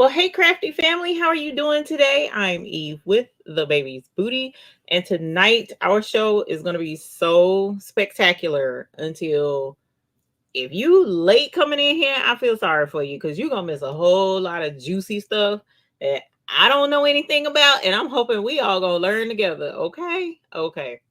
Well, hey, crafty family, how are you doing today? I'm Eve with the baby's booty, and tonight our show is going to be so spectacular until if you late coming in here, I feel sorry for you because you're going to miss a whole lot of juicy stuff that I don't know anything about, and I'm hoping we all going to learn together, okay? Okay.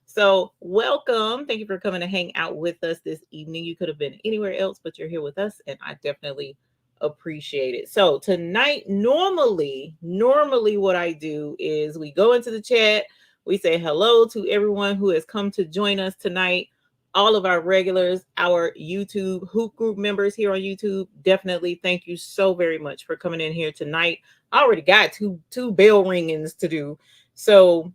So, welcome. Thank you for coming to hang out with us this evening. You could have been anywhere else, but you're here with us, and I definitely appreciate it. So, tonight, normally, what I do is we go into the chat, we say hello to everyone who has come to join us tonight. All of our regulars, our YouTube Hoop Group members here on YouTube, definitely thank you so very much for coming in here tonight. I already got two bell ringings to do. So,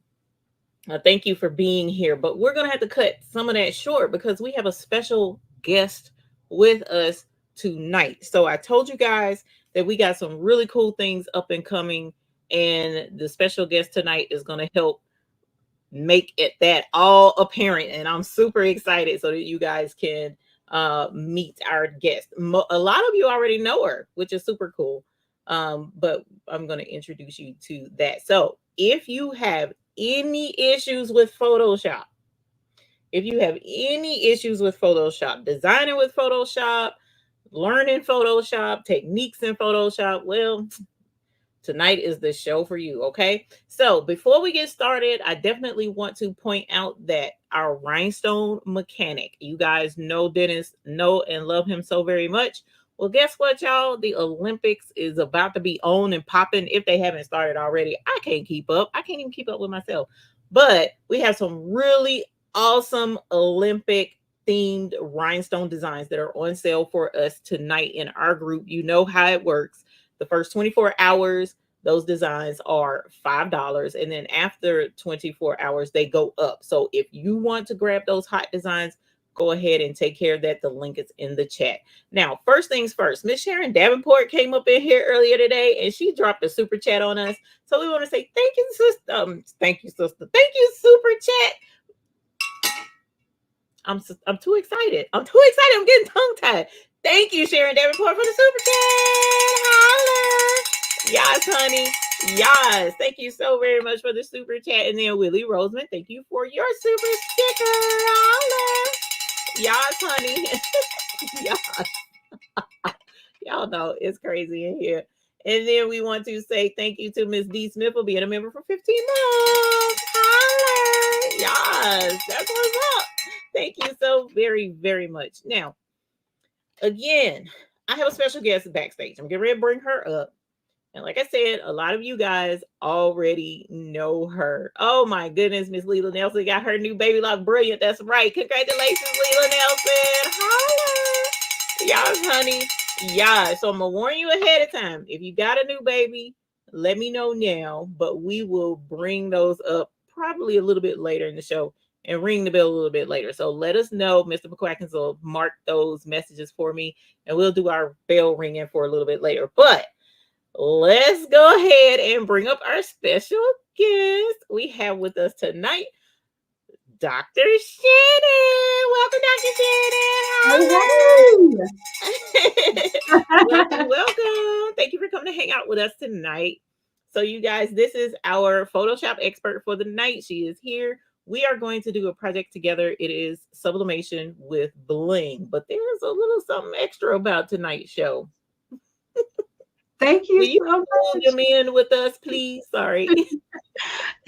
thank you for being here, but we're going to have to cut some of that short because we have a special guest with us tonight. So I told you guys that we got some really cool things up and coming, and the special guest tonight is going to help make it that all apparent. And I'm super excited so that you guys can meet our guest. A lot of you already know her, which is super cool. But I'm going to introduce you to that. So if you have any issues with Photoshop, designing with Photoshop, learning Photoshop, techniques in Photoshop, well, tonight is the show for you, okay? So before we get started, I definitely want to point out that our rhinestone mechanic, you guys know Dennis, know and love him so very much. Well, guess what, y'all? The Olympics is about to be on and popping if they haven't started already. I can't keep up. I can't even keep up with myself. But we have some really awesome Olympic themed rhinestone designs that are on sale for us tonight in our group. You know how it works. The first 24 hours, those designs are $5. And then after 24 hours, they go up. So if you want to grab those hot designs, go ahead and take care of that. The link is in the chat. Now, first things first, Miss Sharon Davenport came up in here earlier today and she dropped a super chat on us. So we want to say thank you, sister. Thank you, sister. Thank you, super chat. I'm too excited. I'm getting tongue tied. Thank you, Sharon Davenport, for the super chat. Holla. Yes, honey. Yes. Thank you so very much for the super chat. And then Willie Roseman, thank you for your super sticker. Holla. Yes, honey. Yes. Y'all know it's crazy in here. And then we want to say thank you to Miss D. Smith for being a member for 15 months. Holla. Yes. That's what's up. Thank you so very, very much. Now, again, I have a special guest backstage. I'm getting ready to bring her up. And like I said, a lot of you guys already know her. Oh my goodness, Miss Leela Nelson got her new baby lock. Brilliant. That's right. Congratulations, Leela Nelson. Holla. Yes, honey. Yeah. So I'm going to warn you ahead of time. If you got a new baby, let me know now. But we will bring those up probably a little bit later in the show and ring the bell a little bit later. So let us know. Mr. McQuackins will mark those messages for me and we'll do our bell ringing for a little bit later. But let's go ahead and bring up our special guest we have with us tonight, Dr. Shannon. Welcome, Dr. Shannon. Welcome. Thank you for coming to hang out with us tonight. So you guys, this is our Photoshop expert for the night. She is here. We are going to do a project together. It is Sublimation with Bling, but there's a little something extra about tonight's show. Thank you so much. Them in with us, please. Sorry.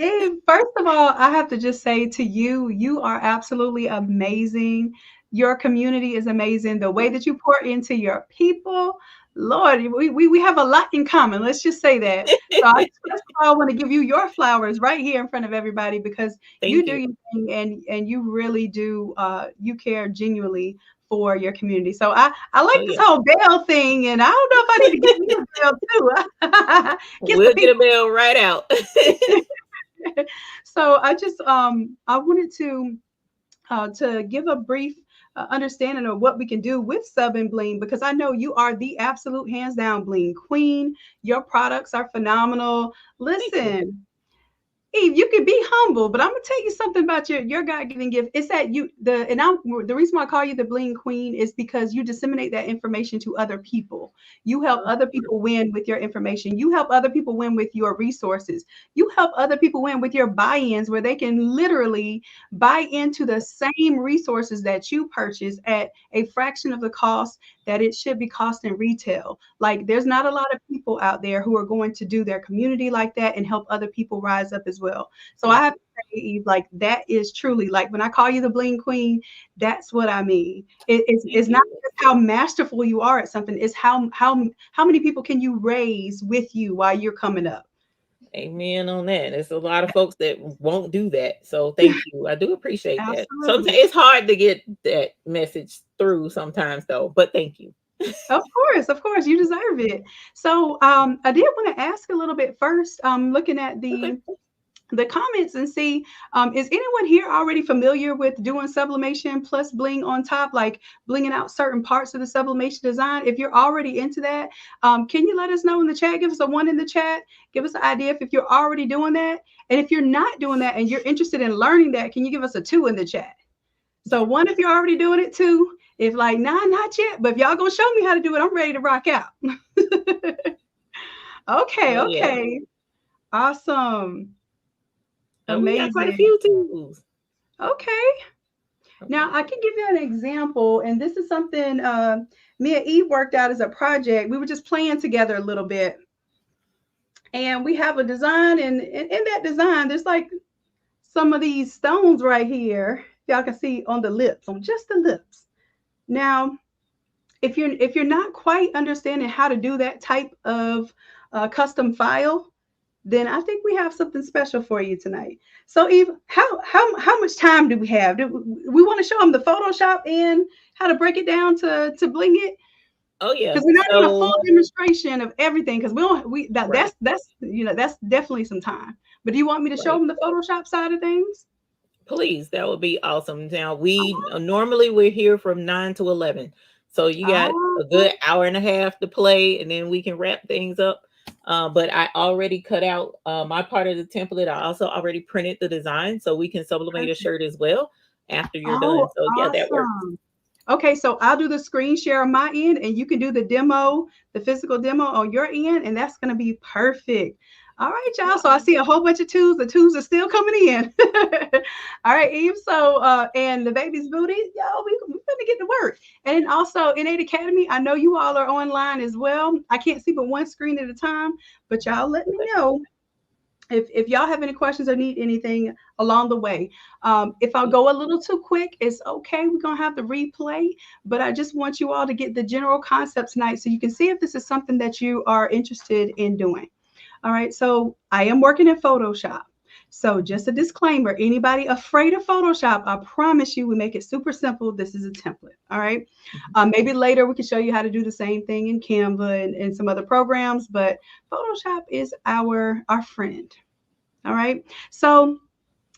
And first of all, I have to just say to you, you are absolutely amazing. Your community is amazing. The way that you pour into your people, Lord, we have a lot in common. Let's just say that. So first of all, I want to give you your flowers right here in front of everybody because you do your thing and you really do, you care genuinely for your community. So I like this whole bell thing, and I don't know if I need to get you a bell too. We'll get a bell right out. So I just I wanted to give a brief understanding of what we can do with Sub and Bling, because I know you are the absolute hands down Bling queen. Your products are phenomenal. Listen, Eve, you can be humble, but I'm gonna tell you something about your God-given gift. It's that you the reason why I call you the Bling Queen is because you disseminate that information to other people. You help Oh, other people win with your information. You help other people win with your resources. You help other people win with your buy-ins where they can literally buy into the same resources that you purchase at a fraction of the cost that it should be cost in retail. Like there's not a lot of people out there who are going to do their community like that and help other people rise up as well. So I thank have you. to say, Eve, like that is truly like when I call you the Bling Queen, that's what I mean. Thank It's not you. just how masterful you are at something, it's how many people can you raise with you while you're coming up. Amen on that. There's a lot of folks that won't do that. So thank you. I do appreciate that. Sometimes Absolutely. it's hard to get that message through sometimes though, but thank you. Of course, you deserve it. So I did want to ask a little bit first, looking at Okay. the comments and see is anyone here already familiar with doing sublimation plus bling on top, like blinging out certain parts of the sublimation design? If you're already into that, can you let us know in the chat? Give us a one in the chat. Give us an idea if you're already doing that. And if you're not doing that and you're interested in learning that, can you give us a two in the chat? So one if you're already doing it, two if like nah, not yet, but if y'all gonna show me how to do it, I'm ready to rock out. Okay, Oh yeah. okay, awesome, Oh, we got quite a amazing. few too. Okay. Now, Okay. I can give you an example, and this is something me and Eve worked out as a project. We were just playing together a little bit, and we have a design, and in that design, there's like some of these stones right here. Y'all can see on the lips, on just the lips. Now, if you're not quite understanding how to do that type of custom file, then I think we have something special for you tonight. So, Eve, how much time do we have? Do we want to show them the Photoshop and how to break it down to bling it? Oh yeah. Because we're not doing a full So demonstration of everything. Because we don't we that right, that's that's definitely some time. But do you want me to show right. them the Photoshop side of things? Please, that would be awesome. Now we normally we're here from 9 to 11, so you got a Uh-huh. good hour and a half to play, and then we can wrap things up. But I already cut out my part of the template. I also already printed the design, so we can sublimate a Perfect. shirt as well after you're Oh, done. So yeah, that works. awesome. Okay, so I'll do the screen share on my end, and you can do the demo, the physical demo on your end, and that's going to be perfect. All right, y'all. So I see a whole bunch of twos. The twos are still coming in. All right, Eve. So, and the baby's booty, y'all, we gonna get to work. And then also Innate Academy, I know you all are online as well. I can't see but one screen at a time, but y'all let me know if y'all have any questions or need anything along the way. If I go a little too quick, it's okay. We're gonna have the replay, but I just want you all to get the general concept tonight so you can see if this is something that you are interested in doing. All right, so I am working in Photoshop. So just a disclaimer, anybody afraid of Photoshop, I promise you we make it super simple. This is a template. All right. Maybe later we can show you how to do the same thing in Canva and some other programs, but Photoshop is our friend. All right. So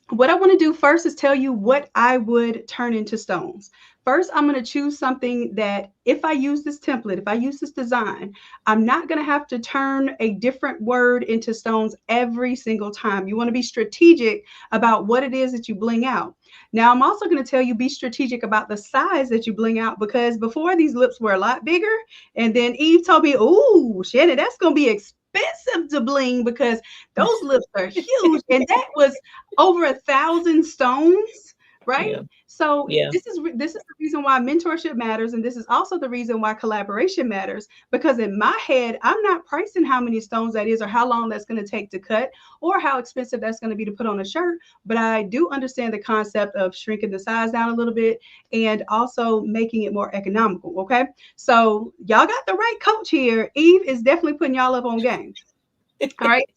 what I want to do first is tell you what I would turn into stones. First, I'm going to choose something that if I use this template, if I use this design, I'm not going to have to turn a different word into stones every single time. You want to be strategic about what it is that you bling out. Now, I'm also going to tell you be strategic about the size that you bling out because before these lips were a lot bigger. And then Eve told me, "Ooh, Shannon, that's going to be expensive to bling because those lips are huge." And that was over 1,000 stones, right? Yeah, So yeah, this is the reason why mentorship matters, and this is also the reason why collaboration matters. Because in my head, I'm not pricing how many stones that is, or how long that's going to take to cut, or how expensive that's going to be to put on a shirt. But I do understand the concept of shrinking the size down a little bit and also making it more economical. Okay, so y'all got the right coach here. Eve is definitely putting y'all up on game. All right,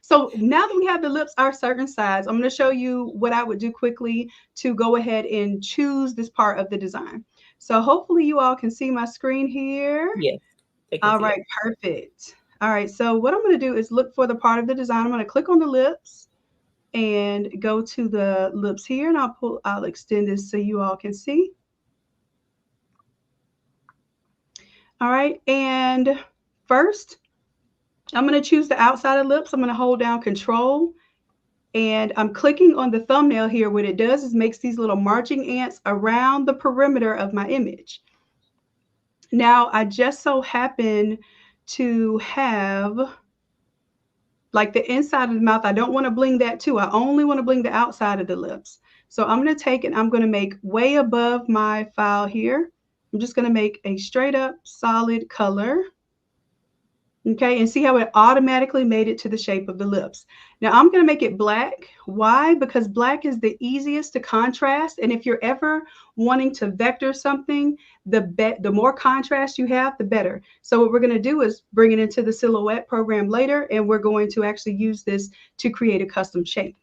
so now that we have the lips are a certain size, I'm going to show you what I would do quickly to go ahead and choose this part of the design. So hopefully you all can see my screen here. yes. They can All see it. right, perfect. All right, so what I'm going to do is look for the part of the design. I'm going to click on the lips and go to the lips here, and I'll extend this so you all can see. All right, and first I'm going to choose the outside of lips. I'm going to hold down Control And I'm clicking on the thumbnail here. What it does is makes these little marching ants around the perimeter of my image. Now, I just so happen to have like the inside of the mouth. I don't want to bling that too. I only want to bling the outside of the lips. So I'm going to take and I'm going to make way above my file here. I'm just going to make a straight up solid color. Okay, and see how it automatically made it to the shape of the lips. Now I'm going to make it black. Why? Because black is the easiest to contrast. And if you're ever wanting to vector something, the more contrast you have, the better. So what we're going to do is bring it into the silhouette program later, and we're going to actually use this to create a custom shape.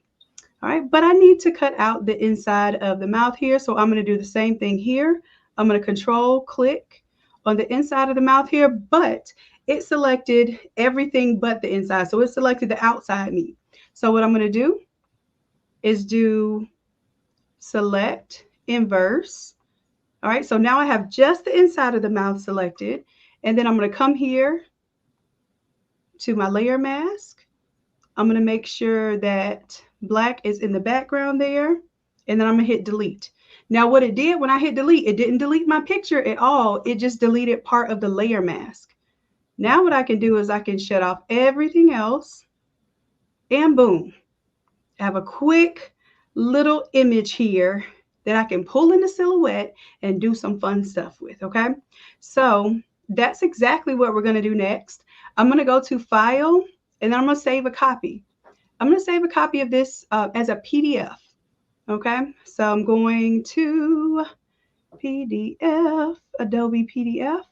All right, but I need to cut out the inside of the mouth here. So I'm going to do the same thing here. I'm going to control click on the inside of the mouth here, but it selected everything but the inside. So it selected the outside meat. So what I'm going to do is do select inverse. All right, so now I have just the inside of the mouth selected. And then I'm going to come here to my layer mask. I'm going to make sure that black is in the background there. And then I'm going to hit delete. Now what it did when I hit delete, it didn't delete my picture at all. It just deleted part of the layer mask. Now what I can do is I can shut off everything else, and boom, I have a quick little image here that I can pull in the silhouette and do some fun stuff with, okay? So that's exactly what we're gonna do next. I'm gonna go to File, and then I'm gonna save a copy. I'm gonna save a copy of this as a PDF, okay? So I'm going to PDF, Adobe PDF.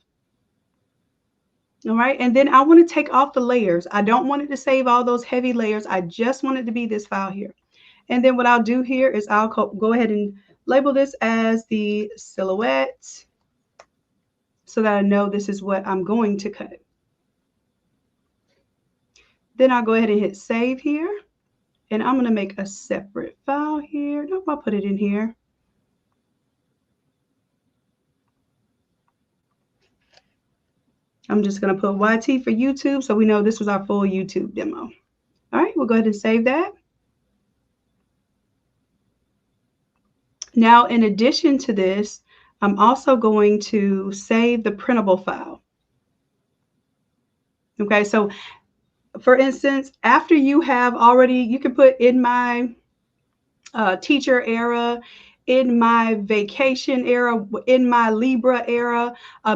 All right, and then I want to take off the layers. I don't want it to save all those heavy layers. I just want it to be this file here. And then what I'll do here is I'll go ahead and label this as the silhouette so that I know this is what I'm going to cut. Then I'll go ahead and hit save here. And I'm going to make a separate file here. Nope, I'll put it in here. I'm just going to put YT for YouTube so we know this was our full YouTube demo. All right, we'll go ahead and save that. Now, in addition to this, I'm also going to save the printable file. Okay, so for instance, after you have already, you can put in my teacher era, in my vacation era, in my Libra era.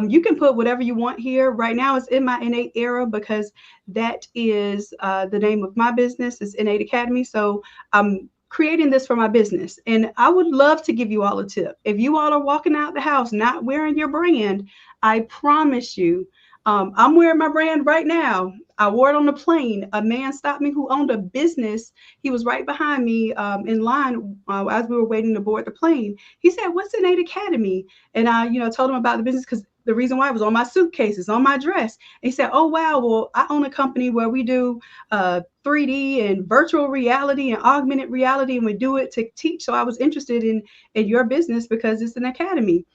You can put whatever you want here. Right now it's in my innate era because that is the name of my business. It's Innate Academy. So I'm creating this for my business. And I would love to give you all a tip. If you all are walking out the house not wearing your brand, I promise you, I'm wearing my brand right now. I wore it on the plane. A man stopped me who owned a business. He was right behind me in line as we were waiting to board the plane. He said, "What's Innate Academy?" And I, told him about the business because the reason why it was on my suitcases, on my dress. And he said, "Oh wow, well I own a company where we do 3D and virtual reality and augmented reality, and we do it to teach. So I was interested in your business because it's an academy."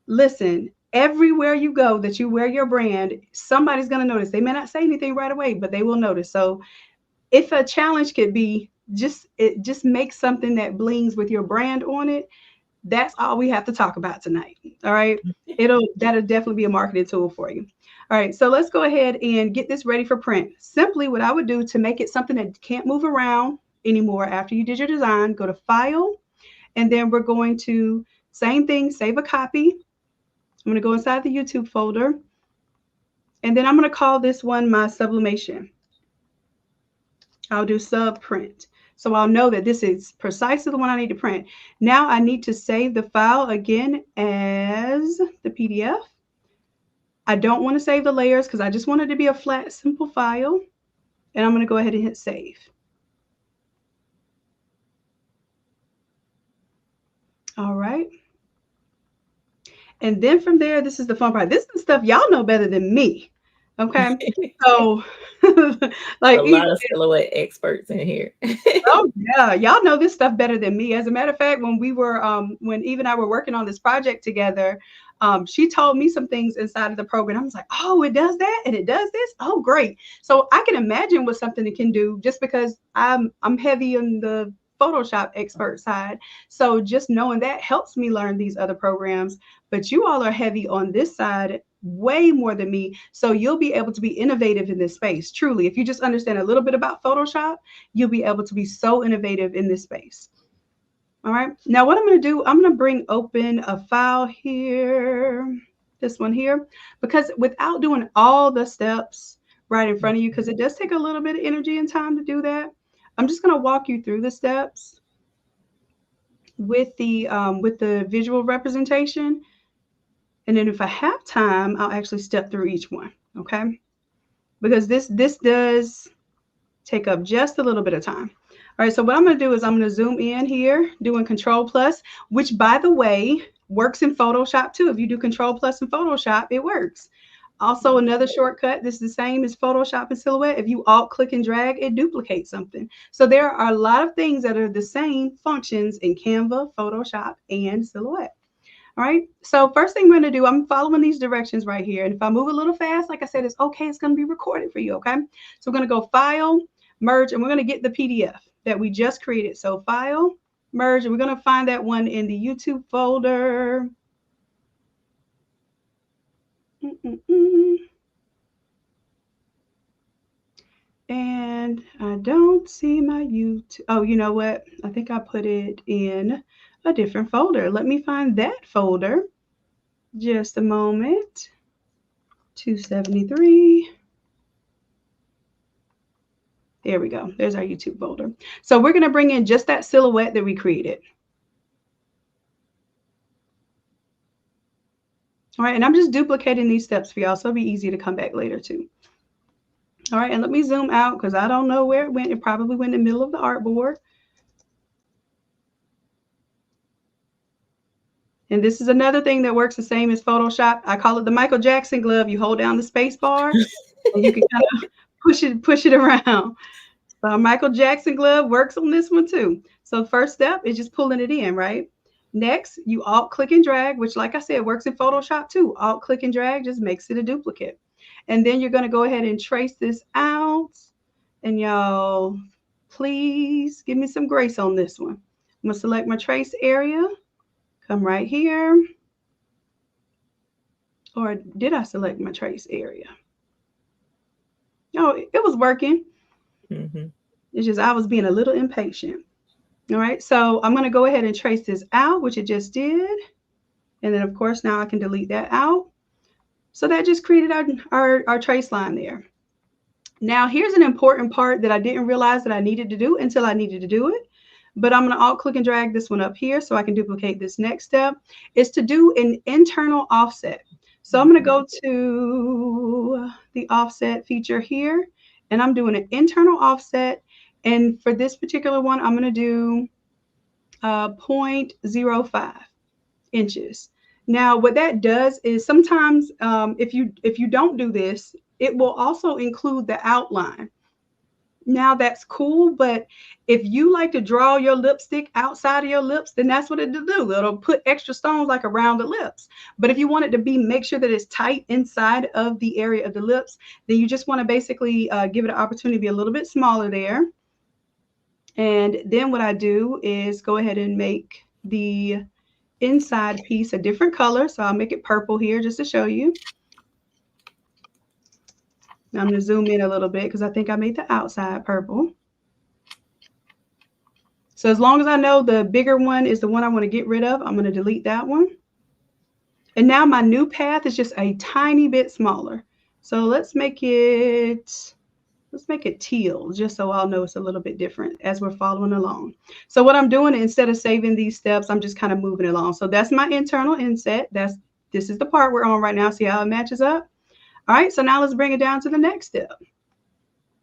Listen, everywhere you go that you wear your brand, somebody's going to notice. They may not say anything right away, but they will notice. So if a challenge could be just make something that blings with your brand on it, that's all we have to talk about tonight. All right. That'll definitely be a marketing tool for you. All right. So let's go ahead and get this ready for print. Simply what I would do to make it something that can't move around anymore after you did your design, go to File, and then we're going to same thing, save a copy. I'm going to go inside the YouTube folder, and then I'm going to call this one my sublimation. I'll do sub print. So I'll know that this is precisely the one I need to print. Now I need to save the file again as the PDF. I don't want to save the layers because I just want it to be a flat, simple file. And I'm going to go ahead and hit save. All right. And then from there, this is the fun part. This is the stuff y'all know better than me. Okay. So A like lot of silhouette experts in here. oh yeah, y'all know this stuff better than me. As a matter of fact, when Eve and I were working on this project together, she told me some things inside of the program. I was like, oh, it does that and it does this. Oh, great. So I can imagine what something it can do just because I'm heavy on the Photoshop expert side. So just knowing that helps me learn these other programs. But you all are heavy on this side way more than me. So you'll be able to be innovative in this space. Truly, if you just understand a little bit about Photoshop, you'll be able to be so innovative in this space. All right. Now, what I'm going to do, I'm going to bring open a file here, this one here, because without doing all the steps right in front of you, because it does take a little bit of energy and time to do that, I'm just going to walk you through the steps with the visual representation. And then if I have time, I'll actually step through each one. Okay. Because this does take up just a little bit of time. All right, so what I'm going to do is I'm going to zoom in here, doing Control Plus, which by the way works in Photoshop too. If you do Control Plus in Photoshop, it works. Also, another shortcut, this is the same as Photoshop and Silhouette. If you Alt click and drag, it duplicates something. So there are a lot of things that are the same functions in Canva, Photoshop, and Silhouette. All right. So first thing we're going to do, I'm following these directions right here. And if I move a little fast, like I said, it's okay. It's going to be recorded for you. Okay. So we're going to go File, Merge, and we're going to get the PDF that we just created. So File, Merge, and we're going to find that one in the YouTube folder. And I don't see my YouTube. Oh, you know what? I think I put it in a different folder. Let me find that folder. Just a moment. 273. There we go. There's our YouTube folder. So we're going to bring in just that silhouette that we created. All right, and I'm just duplicating these steps for y'all, so it'll be easy to come back later too. All right, and let me zoom out because I don't know where it went. It probably went in the middle of the artboard. And this is another thing that works the same as Photoshop. I call it the Michael Jackson glove. You hold down the space bar and you can kind of push it around. So Michael Jackson glove works on this one too. So first step is just pulling it in, right? Next, you Alt click and drag, which like I said, works in Photoshop too. Alt click and drag just makes it a duplicate. And then you're going to go ahead and trace this out. And y'all, please give me some grace on this one. I'm going to select my trace area. Come right here. Or did I select my trace area? No, it was working. Mm-hmm. It's just I was being a little impatient. All right, so I'm going to go ahead and trace this out, which it just did. And then, of course, now I can delete that out. So that just created our trace line there. Now, here's an important part that I didn't realize that I needed to do until I needed to do it. But I'm going to Alt click and drag this one up here so I can duplicate this next step. Is to do an internal offset. So I'm going to go to the offset feature here, and I'm doing an internal offset. And for this particular one, I'm going to do 0.05 inches. Now, what that does is sometimes if you don't do this, it will also include the outline. Now that's cool, but if you like to draw your lipstick outside of your lips, then that's what it'll do. It'll put extra stones like around the lips. But if you want it to be, make sure that it's tight inside of the area of the lips, then you just want to basically give it an opportunity to be a little bit smaller there. And then what I do is go ahead and make the inside piece a different color. So I'll make it purple here just to show you. Now I'm going to zoom in a little bit because I think I made the outside purple. So as long as I know the bigger one is the one I want to get rid of, I'm going to delete that one. And now my new path is just a tiny bit smaller. So let's make it teal, just so I'll know it's a little bit different as we're following along. So what I'm doing, instead of saving these steps, I'm just kind of moving along. So that's my internal inset. This is the part we're on right now. See how it matches up? All right, so now let's bring it down to the next step.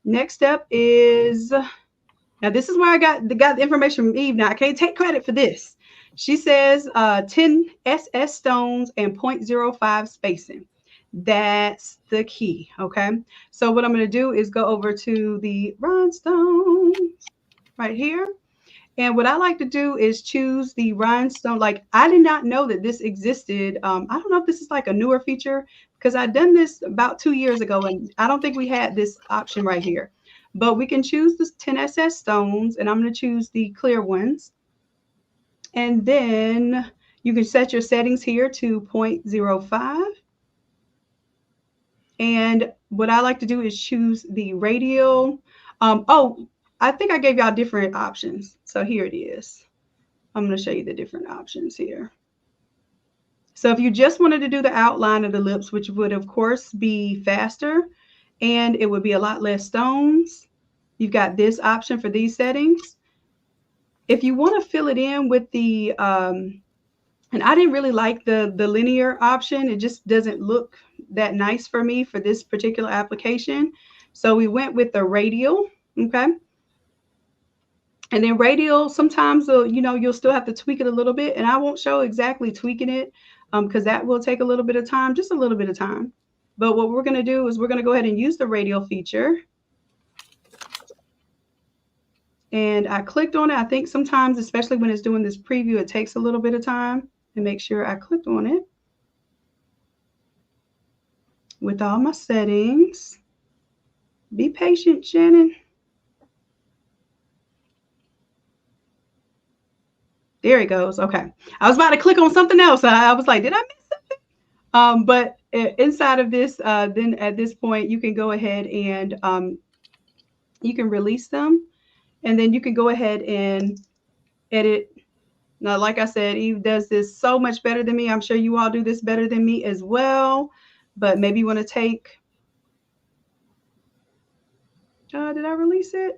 Next step is, now this is where I got the information from Eve. Now I can't take credit for this. She says 10 SS stones and 0.05 spacing. That's the key. Okay. So what I'm going to do is go over to the rhinestone right here. And what I like to do is choose the rhinestone. Like I did not know that this existed. I don't know if this is like a newer feature because I done this about 2 years ago, and I don't think we had this option right here. But we can choose the 10SS stones, and I'm going to choose the clear ones. And then you can set your settings here to zero point zero 0.05. And what I like to do is choose the radial. Oh, I think I gave y'all different options. So here it is. I'm going to show you the different options here. So if you just wanted to do the outline of the lips, which would of course be faster and it would be a lot less stones, you've got this option for these settings. If you want to fill it in with the, and I didn't really like the linear option. It just doesn't look that nice for me for this particular application. So we went with the radial, okay? And then radial, sometimes you'll still have to tweak it a little bit, and I won't show exactly tweaking it because that will take a little bit of time, just a little bit of time. But what we're going to do is we're going to go ahead and use the radial feature. And I clicked on it. I think sometimes, especially when it's doing this preview, it takes a little bit of time to make sure I clicked on it with all my settings. Be patient, Shannon. There it goes. Okay. I was about to click on something else. I was like, did I miss something? But inside of this, then at this point, you can go ahead and you can release them. And then you can go ahead and edit. Now, like I said, Eve does this so much better than me. I'm sure you all do this better than me as well. But maybe you want to take, did I release it?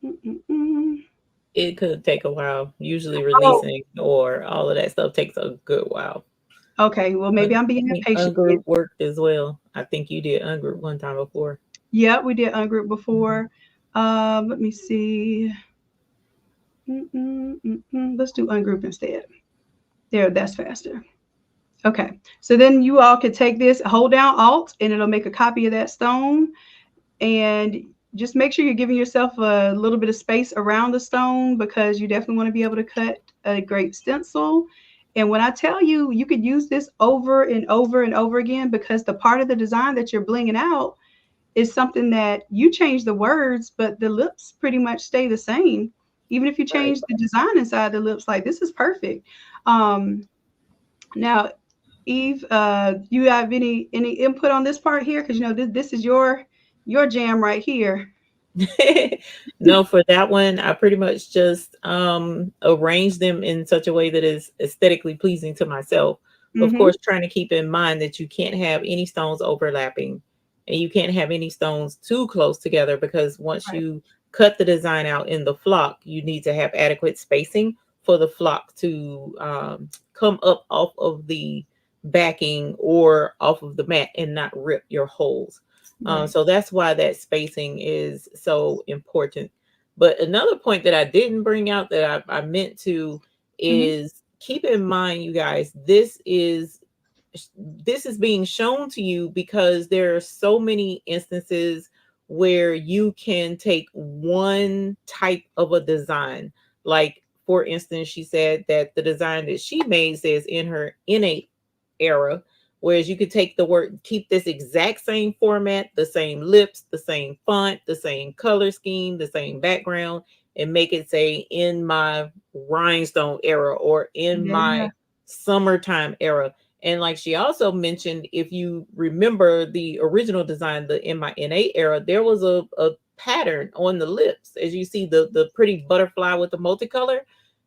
Mm-mm-mm. It could take a while. Usually Oh, releasing or all of that stuff takes a good while. okay. Well, But maybe I'm I being think impatient again. ungroup worked as well. I think you did ungroup one time before. Yeah, we did ungroup Mhm. before. Let me see. Let's do ungroup instead. There, that's faster. Okay. So then you all can take this, hold down Alt, and it'll make a copy of that stone. And just make sure you're giving yourself a little bit of space around the stone because you definitely want to be able to cut a great stencil. And when I tell you, you could use this over and over and over again because the part of the design that you're blinging out is something that you change the words, but the lips pretty much stay the same. Even if you Right. change the design inside the lips, like this is perfect. Um, Now, Eve, you have any input on this part here? Because this is your jam right here. No, for that one, I pretty much just arrange them in such a way that is aesthetically pleasing to myself. Of Mm-hmm. course, trying to keep in mind that you can't have any stones overlapping and you can't have any stones too close together because once Right. you cut the design out in the flock, you need to have adequate spacing for the flock to come up off of the backing or off of the mat and not rip your holes. Right. So that's why that spacing is so important. But another point that I didn't bring out that I meant to Mm-hmm. is keep in mind, you guys, this is being shown to you because there are so many instances where you can take one type of a design. Like, for instance, she said that the design that she made says in her innate era, whereas you could take the word, keep this exact same format, the same lips, the same font, the same color scheme, the same background, and make it say in my rhinestone era or in Yeah. my summertime era. And like she also mentioned, if you remember the original design, the in my NA era, there was a pattern on the lips. As you see the pretty butterfly with the multicolor,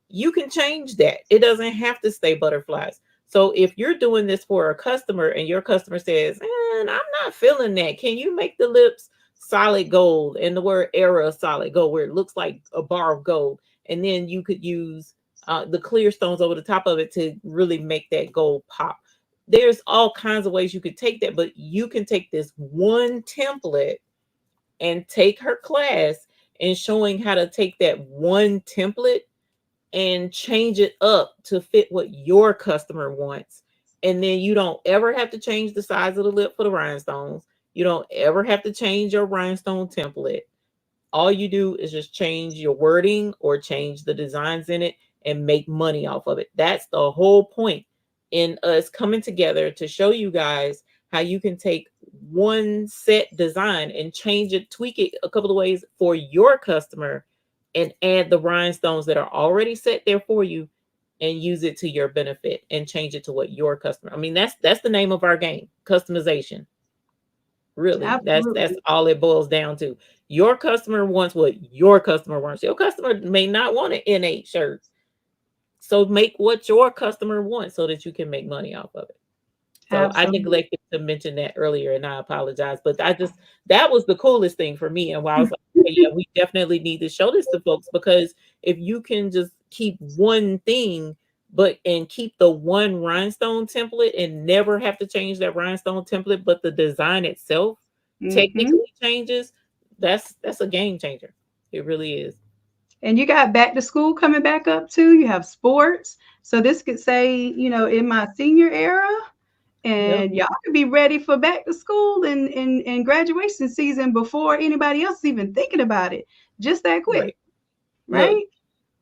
you can change that. It doesn't have to stay butterflies. So if you're doing this for a customer and your customer says, and I'm not feeling that, can you make the lips solid gold and the word era solid gold where it looks like a bar of gold? And then you could use the clear stones over the top of it to really make that gold pop. There's all kinds of ways you could take that, but you can take this one template and take her class and showing how to take that one template and change it up to fit what your customer wants And then you don't ever have to change the size of the lip for the rhinestones. You don't ever have to change your rhinestone template. All you do is just change your wording or change the designs in it and make money off of it. That's the whole point in us coming together to show you guys how you can take one set design and change it, tweak it a couple of ways for your customer and add the rhinestones that are already set there for you and use it to your benefit and change it to what your customer. I mean, that's the name of our game, customization. Really, that's Absolutely. all it boils down to. Your customer wants what your customer wants. Your customer may not want an innate shirt, so make what your customer wants so that you can make money off of it. So I Absolutely. neglected to mention that earlier, and I apologize. But I just that was the coolest thing for me, and why I was like, okay, yeah, we definitely need to show this to folks because if you can just keep one thing, but and keep the one rhinestone template and never have to change that rhinestone template, but the design itself Hmm. technically changes, that's a game changer. It really is. And you got back to school coming back up too. You have sports. So this could say, in my senior era, Yep. and y'all could be ready for back to school and graduation season before anybody else is even thinking about it. Just that quick, Right. Look, right?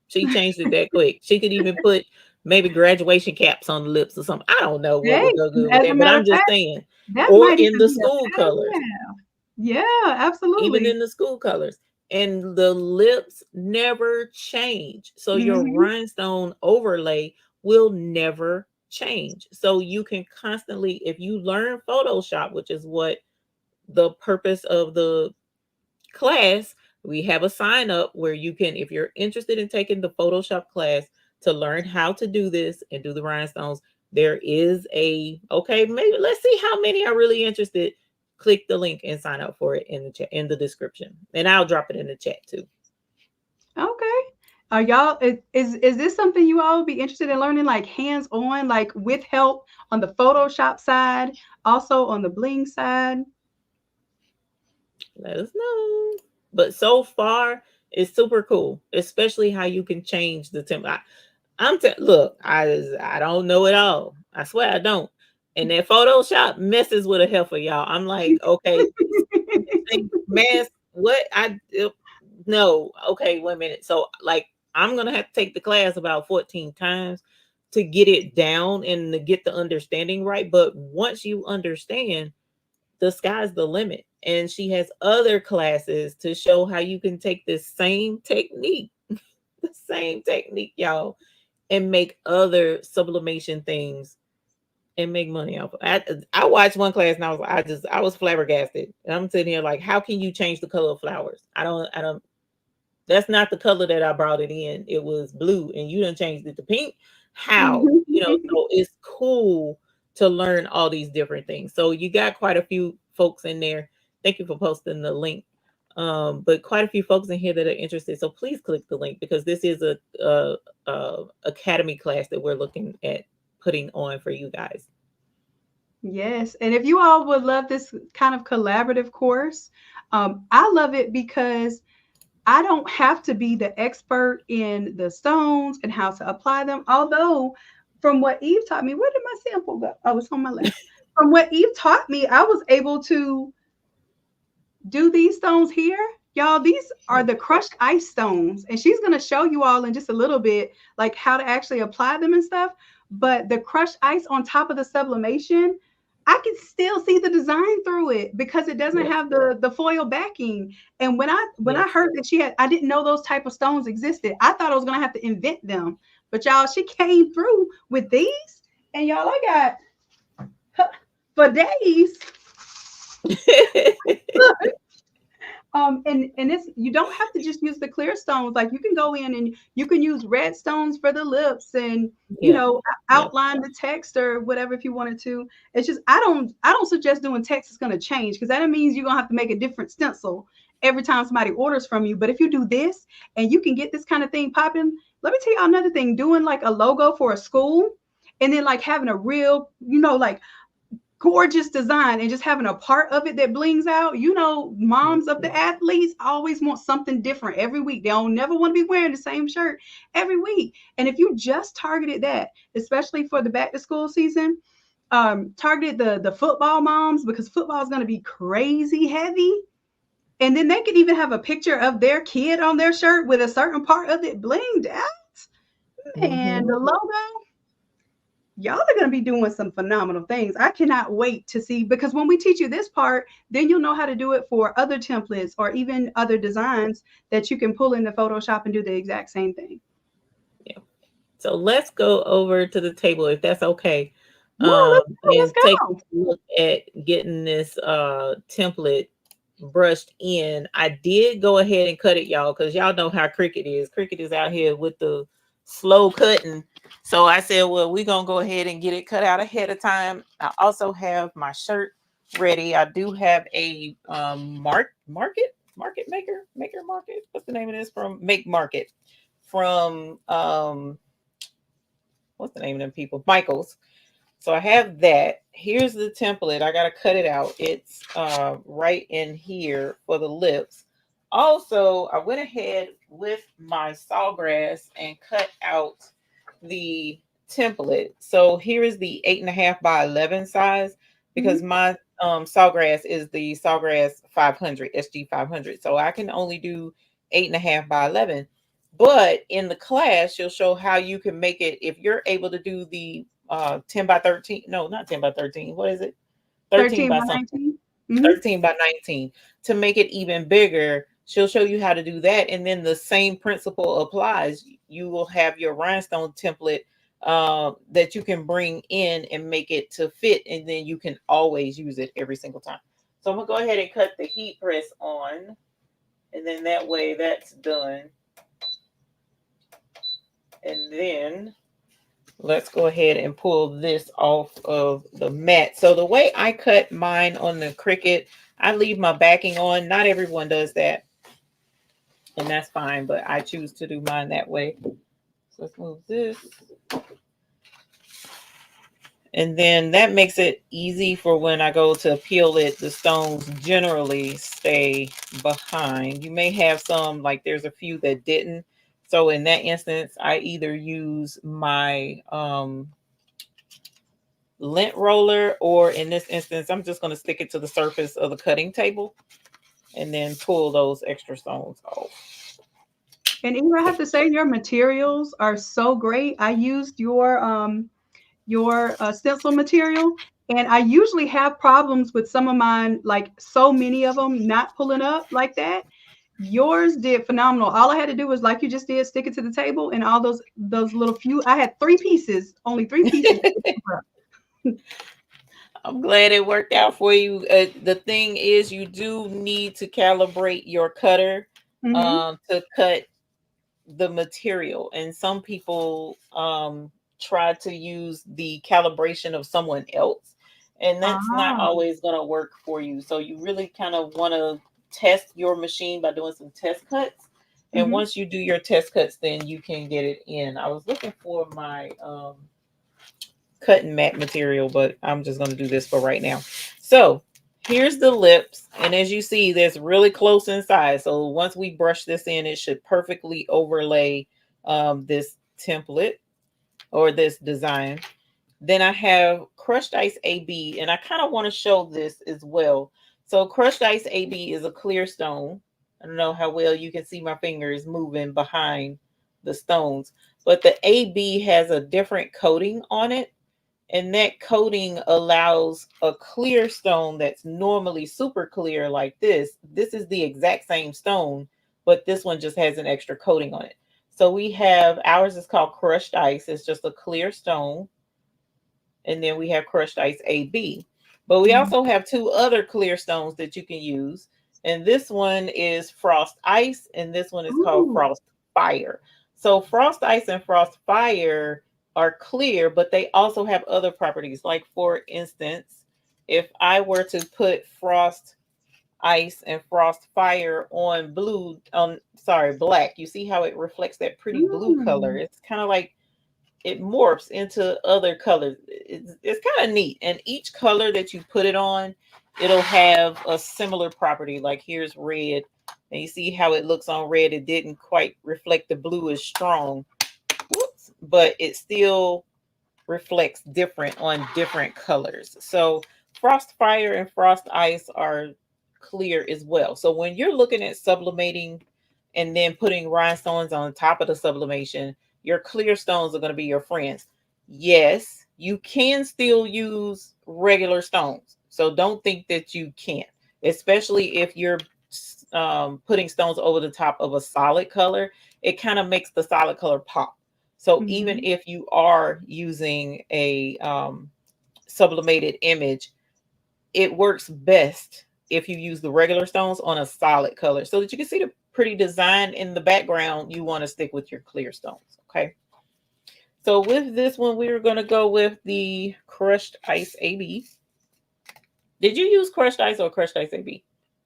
she changed it that quick. She could even put maybe graduation caps on the lips or something. I don't know what Hey, would go good with as a that, but matter I'm of just fact, saying. that Or might in even the be a school colors, pattern. Yeah, even absolutely. in the school colors. And the lips never change. So your Hmm. rhinestone overlay will never change. So you can constantly, if you learn Photoshop, which is what the purpose of the class, we have a sign up where you can, if you're interested in taking the Photoshop class to learn how to do this and do the rhinestones, there is a, okay, maybe let's see how many are really interested. Click the link and sign up for it in the chat, in the description, and I'll drop it in the chat too. Okay. Are y'all is this something you all would be interested in learning, like hands on, like with help on the Photoshop side, also on the Bling side? Let us know. But so far, it's super cool, especially how you can change the temp. Look, I don't know it all. I swear I don't. And that Photoshop messes with a heifer, y'all. I'm like, okay, this thing mask. What no. Okay, wait a minute. So like, I'm gonna have to take the class about 14 times to get it down and to get the understanding right. But once you understand, the sky's the limit. And she has other classes to show how you can take this same technique, the same technique, y'all, and make other sublimation things and make money off. I watched one class and I was flabbergasted. And I'm sitting here like, how can you change the color of flowers? I don't. That's not the color that I brought it in. It was blue, and you done changed it to pink. How? So it's cool to learn all these different things. So you got quite a few folks in there. Thank you for posting the link. But quite a few folks in here that are interested. So please click the link because this is a academy class that we're looking at putting on for you guys. Yes, and if you all would love this kind of collaborative course, I love it because I don't have to be the expert in the stones and how to apply them. Although, from what Eve taught me, where did my sample go? Oh, it's on my left. From what Eve taught me, I was able to do these stones here. Y'all, these are the crushed ice stones. And she's going to show you all in just a little bit, like how to actually apply them and stuff. But the crushed ice on top of the sublimation, I can still see the design through it because it doesn't Yes, have the foil backing. And when I yes. heard that she had, I didn't know those type of stones existed. I thought I was gonna have to invent them. But y'all, she came through with these, and y'all, I got for days. And it's, you don't have to just use the clear stones. Like you can go in and you can use red stones for the lips and Yeah, yeah. outline the text or whatever if you wanted to. It's just I don't suggest doing text is going to change because that means you're going to have to make a different stencil every time somebody orders from you. But if you do this and you can get this kind of thing popping, let me tell you another thing, doing like a logo for a school and then like having a real, like gorgeous design and just having a part of it that blings out. Moms of the Mhm. athletes always want something different every week. They don't never want to be wearing the same shirt every week. And if you just targeted that, especially for the back to school season, targeted the football moms because football is going to be crazy heavy. And then they could even have a picture of their kid on their shirt with a certain part of it blinged out. And Mm-hmm. the logo, y'all are going to be doing some phenomenal things. I cannot wait to see, because when we teach you this part, then you'll know how to do it for other templates or even other designs that you can pull into Photoshop and do the exact same thing. Yeah. So let's go over to the table if that's okay. Yeah, let's go. And Let's take go. a look at getting this template brushed in. I did go ahead and cut it, y'all, because y'all know how Cricket is. Cricket is out here with the slow cutting. So I said, well, we're gonna go ahead and get it cut out ahead of time. I also have my shirt ready. I do have a market maker market. What's the name of this from? Make Market from what's the name of them people? Michaels. So I have that. Here's the template. I gotta cut it out. It's right in here for the lips. Also, I went ahead with my sawgrass and cut out the template. So here is the 8.5 by 11 size because Mhm. my sawgrass is the sawgrass 500 SG 500. So I can only do 8.5 by 11. But in the class, she'll show how you can make it if you're able to do the 10 by 13. No, not 10 by 13. What is it? 13 13 by by something. 19. Hmm. 13 by 19 to make it even bigger. She'll show you how to do that. And then the same principle applies. You will have your rhinestone template that you can bring in and make it to fit. And then you can always use it every single time. So I'm going to go ahead and cut the heat press on. And then that way that's done. And then let's go ahead and pull this off of the mat. So the way I cut mine on the Cricut, I leave my backing on. Not everyone does that, and that's fine, but I choose to do mine that way. So let's move this. And then that makes it easy for when I go to peel it, the stones generally stay behind. You may have some, like there's a few that didn't. So in that instance, I either use my lint roller, or in this instance, I'm just going to stick it to the surface of the cutting table and then pull those extra stones off. And Eva, I have to say your materials are so great. I used your stencil material, and I usually have problems with some of mine, like so many of them not pulling up like that. Yours did phenomenal. All I had to do was, like you just did, stick it to the table, and all those little few. I had three pieces, only three pieces. I'm glad it worked out for you. The thing is, you do need to calibrate your cutter Mm-hmm. to cut the material, and some people try to use the calibration of someone else, and that's not Ah. always going to work for you. So you really kind of want to test your machine by doing some test cuts, and Mm-hmm. once you do your test cuts, then you can get it in. I was looking for my cutting mat material, but I'm just going to do this for right now. So here's the lips, and as you see, that's really close inside. So once we brush this in, it should perfectly overlay this template or this design. Then I have crushed ice AB, and I kind of want to show this as well. So crushed ice AB is a clear stone. I don't know how well you can see my fingers moving behind the stones, but the AB has a different coating on it, and that coating allows a clear stone that's normally super clear like this is the exact same stone, but this one just has an extra coating on it. So we have, ours is called crushed ice. It's just a clear stone. And then we have crushed ice AB, but we Mm-hmm. also have two other clear stones that you can use, and this one is frost ice and this one is called Ooh. frost fire. So frost ice and frost fire are clear, but they also have other properties. Like for instance, if I were to put frost ice and frost fire on blue, sorry, black, you see how it reflects that pretty blue color. Mm. It's kind of like it morphs into other colors. It's kind of neat. And each color that you put it on, it'll have a similar property. Like here's red, and you see how it looks on red. It didn't quite reflect the blue as strong. Whoops, but it still reflects different on different colors. So frost fire and frost ice are clear as well. So when you're looking at sublimating and then putting rhinestones on top of the sublimation, your clear stones are going to be your friends. Yes, you can still use regular stones. So don't think that you can't, especially if you're putting stones over the top of a solid color. It kind of makes the solid color pop. So even Hmm. if you are using a sublimated image, it works best if you use the regular stones on a solid color so that you can see the pretty design in the background. You want to stick with your clear stones. Okay. So with this one, we are going to go with the crushed ice AB. Did you use crushed ice or crushed ice AB?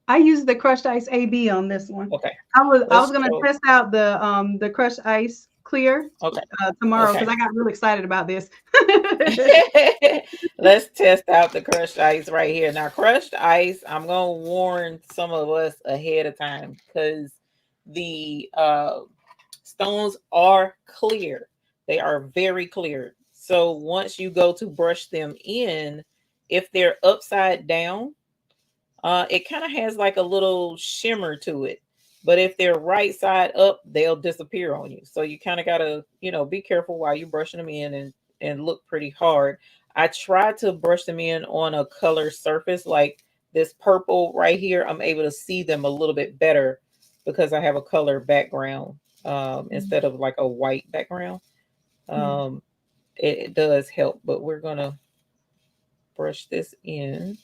I used the crushed ice AB on this one. Okay. I was Let's gonna show. test out the crushed ice clear Okay. tomorrow because Okay. I got really excited about this. Let's test out the crushed ice right here. Now, crushed ice, I'm gonna warn some of us ahead of time because the stones are clear. They are very clear. So once you go to brush them in, if they're upside down, it kind of has like a little shimmer to it. But if they're right side up, they'll disappear on you. So you kind of gotta, be careful while you're brushing them in and look pretty hard. I try to brush them in on a color surface like this purple right here. I'm able to see them a little bit better because I have a color background instead of like a white background. Yeah. Um, it does help, but we're gonna brush this in.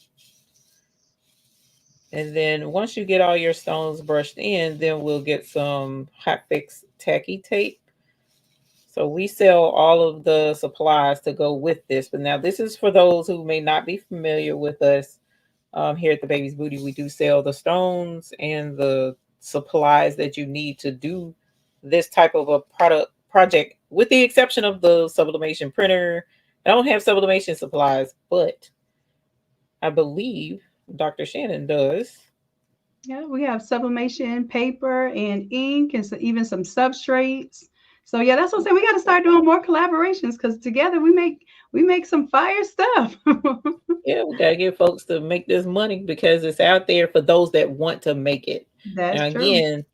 And then once you get all your stones brushed in, then we'll get some Hotfix tacky tape. So we sell all of the supplies to go with this. But now this is for those who may not be familiar with us. Here at the Baby's Booty, we do sell the stones and the supplies that you need to do this type of a project, with the exception of the sublimation printer. I don't have sublimation supplies, but I believe Dr. Shannon does. Yeah, we have sublimation paper and ink and even some substrates. So yeah, that's what I'm saying. We got to start doing more collaborations because together we make some fire stuff. Yeah, we gotta get folks to make this money because it's out there for those that want to make it. That's Now true. again,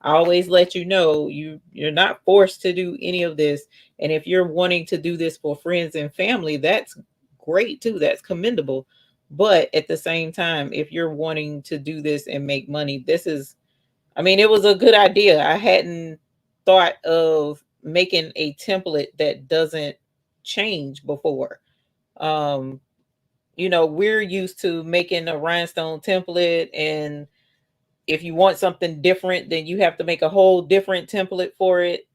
I always let you know you're not forced to do any of this. And if you're wanting to do this for friends and family, that's great too. That's commendable. But at the same time, if you're wanting to do this and make money, it was a good idea. I hadn't thought of making a template that doesn't change before. Um, we're used to making a rhinestone template, and if you want something different, then you have to make a whole different template for it.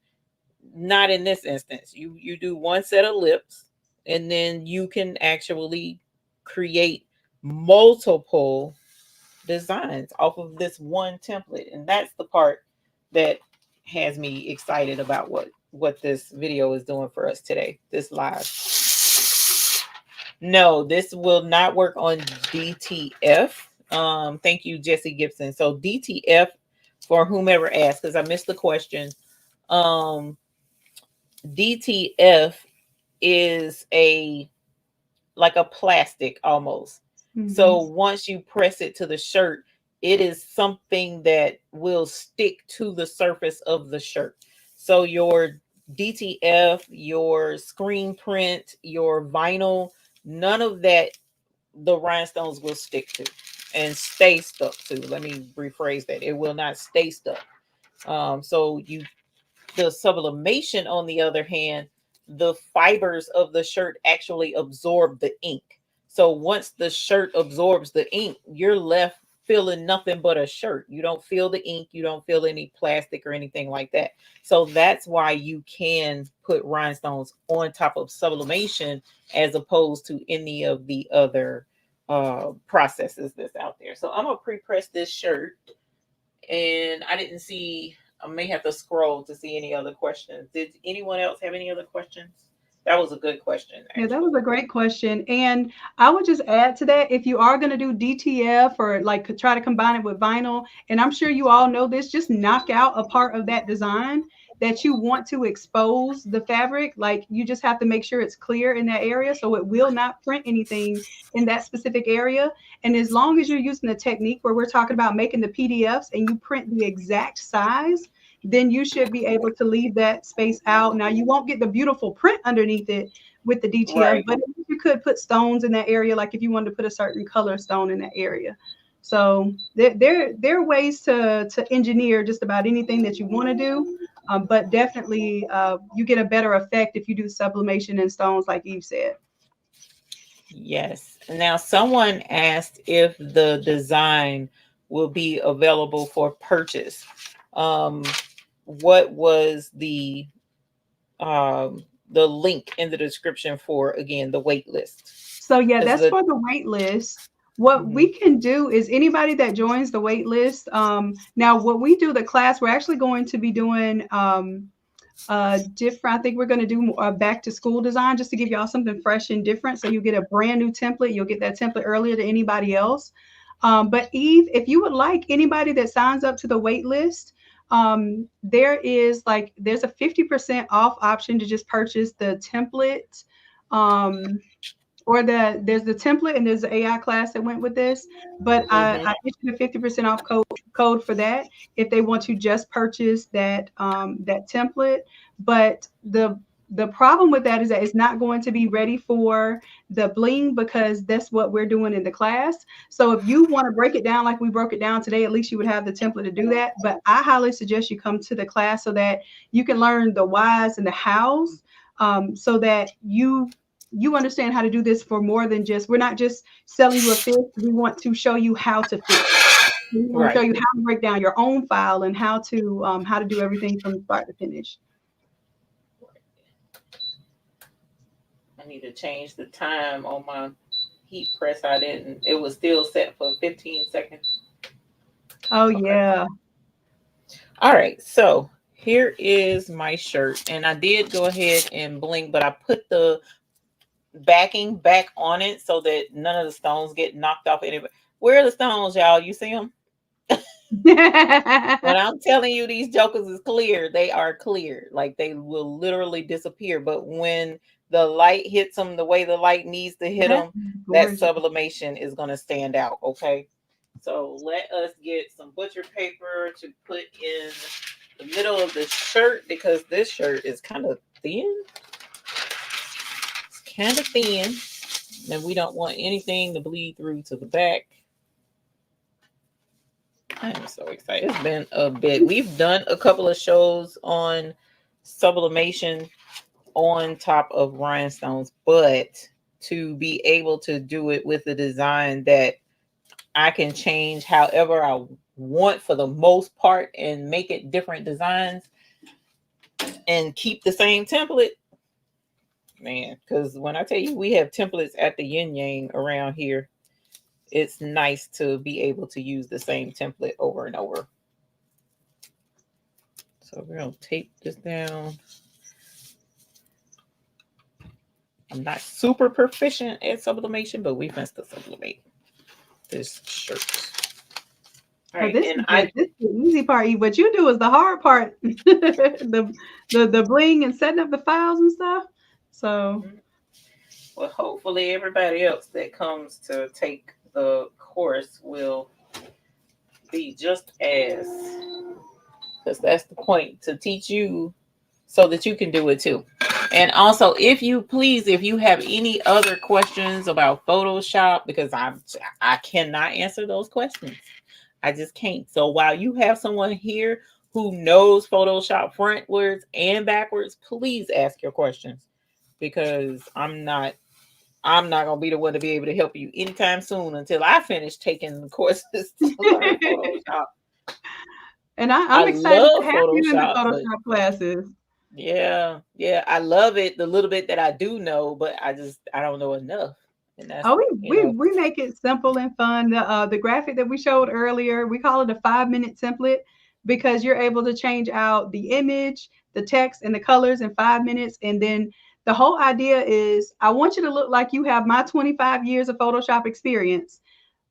Not in this instance. You do one set of lips, and then you can actually create multiple designs off of this one template, and that's the part that has me excited about what this video is doing for us today, this live. No, this will not work on DTF. Thank you, Jesse Gibson. So DTF, for whomever asked, because I missed the question. Um, DTF is a like a plastic almost. Hmm. So once you press it to the shirt, it is something that will stick to the surface of the shirt. So your DTF, your screen print, your vinyl, none of that the rhinestones will stick to and stay stuck to. Let me rephrase that. It will not stay stuck. So the sublimation, on the other hand, the fibers of the shirt actually absorb the ink. So once the shirt absorbs the ink, you're left feeling nothing but a shirt. You don't feel the ink, you don't feel any plastic or anything like that. So that's why you can put rhinestones on top of sublimation as opposed to any of the other processes that's out there. So I'm gonna pre-press this shirt, and I didn't see. I may have to scroll to see any other questions. Did anyone else have any other questions? That was a good question, Yeah, that was a actually. great question. And I would just add to that, if you are going to do DTF or like try to combine it with vinyl, and I'm sure you all know this, just knock out a part of that design that you want to expose the fabric, like you just have to make sure it's clear in that area so it will not print anything in that specific area. And as long as you're using the technique where we're talking about making the PDFs and you print the exact size, then you should be able to leave that space out. Now you won't get the beautiful print underneath it with the DTF, Right. but you could put stones in that area, like if you wanted to put a certain color stone in that area. So there are ways to engineer just about anything that you want to do, but definitely you get a better effect if you do sublimation and stones, like Eve said. Yes. Now, someone asked if the design will be available for purchase. Um, what was the link in the description for, again, the wait list? So yeah, Because that's the for the wait list. What Mhm. we can do is anybody that joins the wait list. Now, what we do the class, we're actually going to be doing different. I think we're going to do a back to school design just to give y'all something fresh and different. So you get a brand new template. You'll get that template earlier than anybody else. But Eve, if you would like anybody that signs up to the wait list, there's a 50% off option to just purchase the template. Um, or there's the template and there's the AI class that went with this. But Mhm. I issued a 50% off code for that if they want to just purchase that template. But the problem with that is that it's not going to be ready for the bling because that's what we're doing in the class. So if you want to break it down like we broke it down today, at least you would have the template to do that. But I highly suggest you come to the class so that you can learn the whys and the hows, so that you understand how to do this for more than just, we're not just selling you a fish. We want to show you how to fish. We want to show Right. you how to break down your own file and how to do everything from start to finish. I need to change the time on my heat press. I didn't. It was still set for 15 seconds. Oh Okay. yeah. All right. So here is my shirt, and I did go ahead and blink, but I put the backing back on it so that none of the stones get knocked off. Anyway, where are the stones, y'all? You see them? When I'm telling you these jokers is clear, they are clear. Like they will literally disappear. But when the light hits them the way the light needs to hit That's them, that gorgeous. sublimation is going to stand out. Okay. So let us get some butcher paper to put in the middle of the shirt because this shirt is kind of thin. It's kind of thin. And we don't want anything to bleed through to the back. I am so excited. It's been a bit. We've done a couple of shows on sublimation on top of rhinestones, but to be able to do it with a design that I can change however I want for the most part and make it different designs and keep the same template, man. Because when I tell you we have templates at the yin yang around here, it's nice to be able to use the same template over and over. So we're gonna tape this down. I'm not super proficient at sublimation, but we must sublimate this shirt. All Oh, right, and I this is the easy part. What you do is the hard part. The bling and setting up the files and stuff. So well, hopefully everybody else that comes to take the course will be just as, because that's the point, to teach you so that you can do it too. And also, if you please, if you have any other questions about Photoshop, because I cannot answer those questions. I just can't. So while you have someone here who knows Photoshop frontwards and backwards, please ask your questions because I'm not gonna be the one to be able to help you anytime soon until I finish taking the courses to learn Photoshop. and I I'm excited to love have you in the Photoshop, but Photoshop classes. yeah, yeah, I love it. The little bit that I do know, but I don't know enough, and that's Oh, you know. we make it simple and fun. The graphic that we showed earlier, we call it a 5 minute template because you're able to change out the image, the text, and the colors in 5 minutes. And then the whole idea is I want you to look like you have my 25 years of Photoshop experience,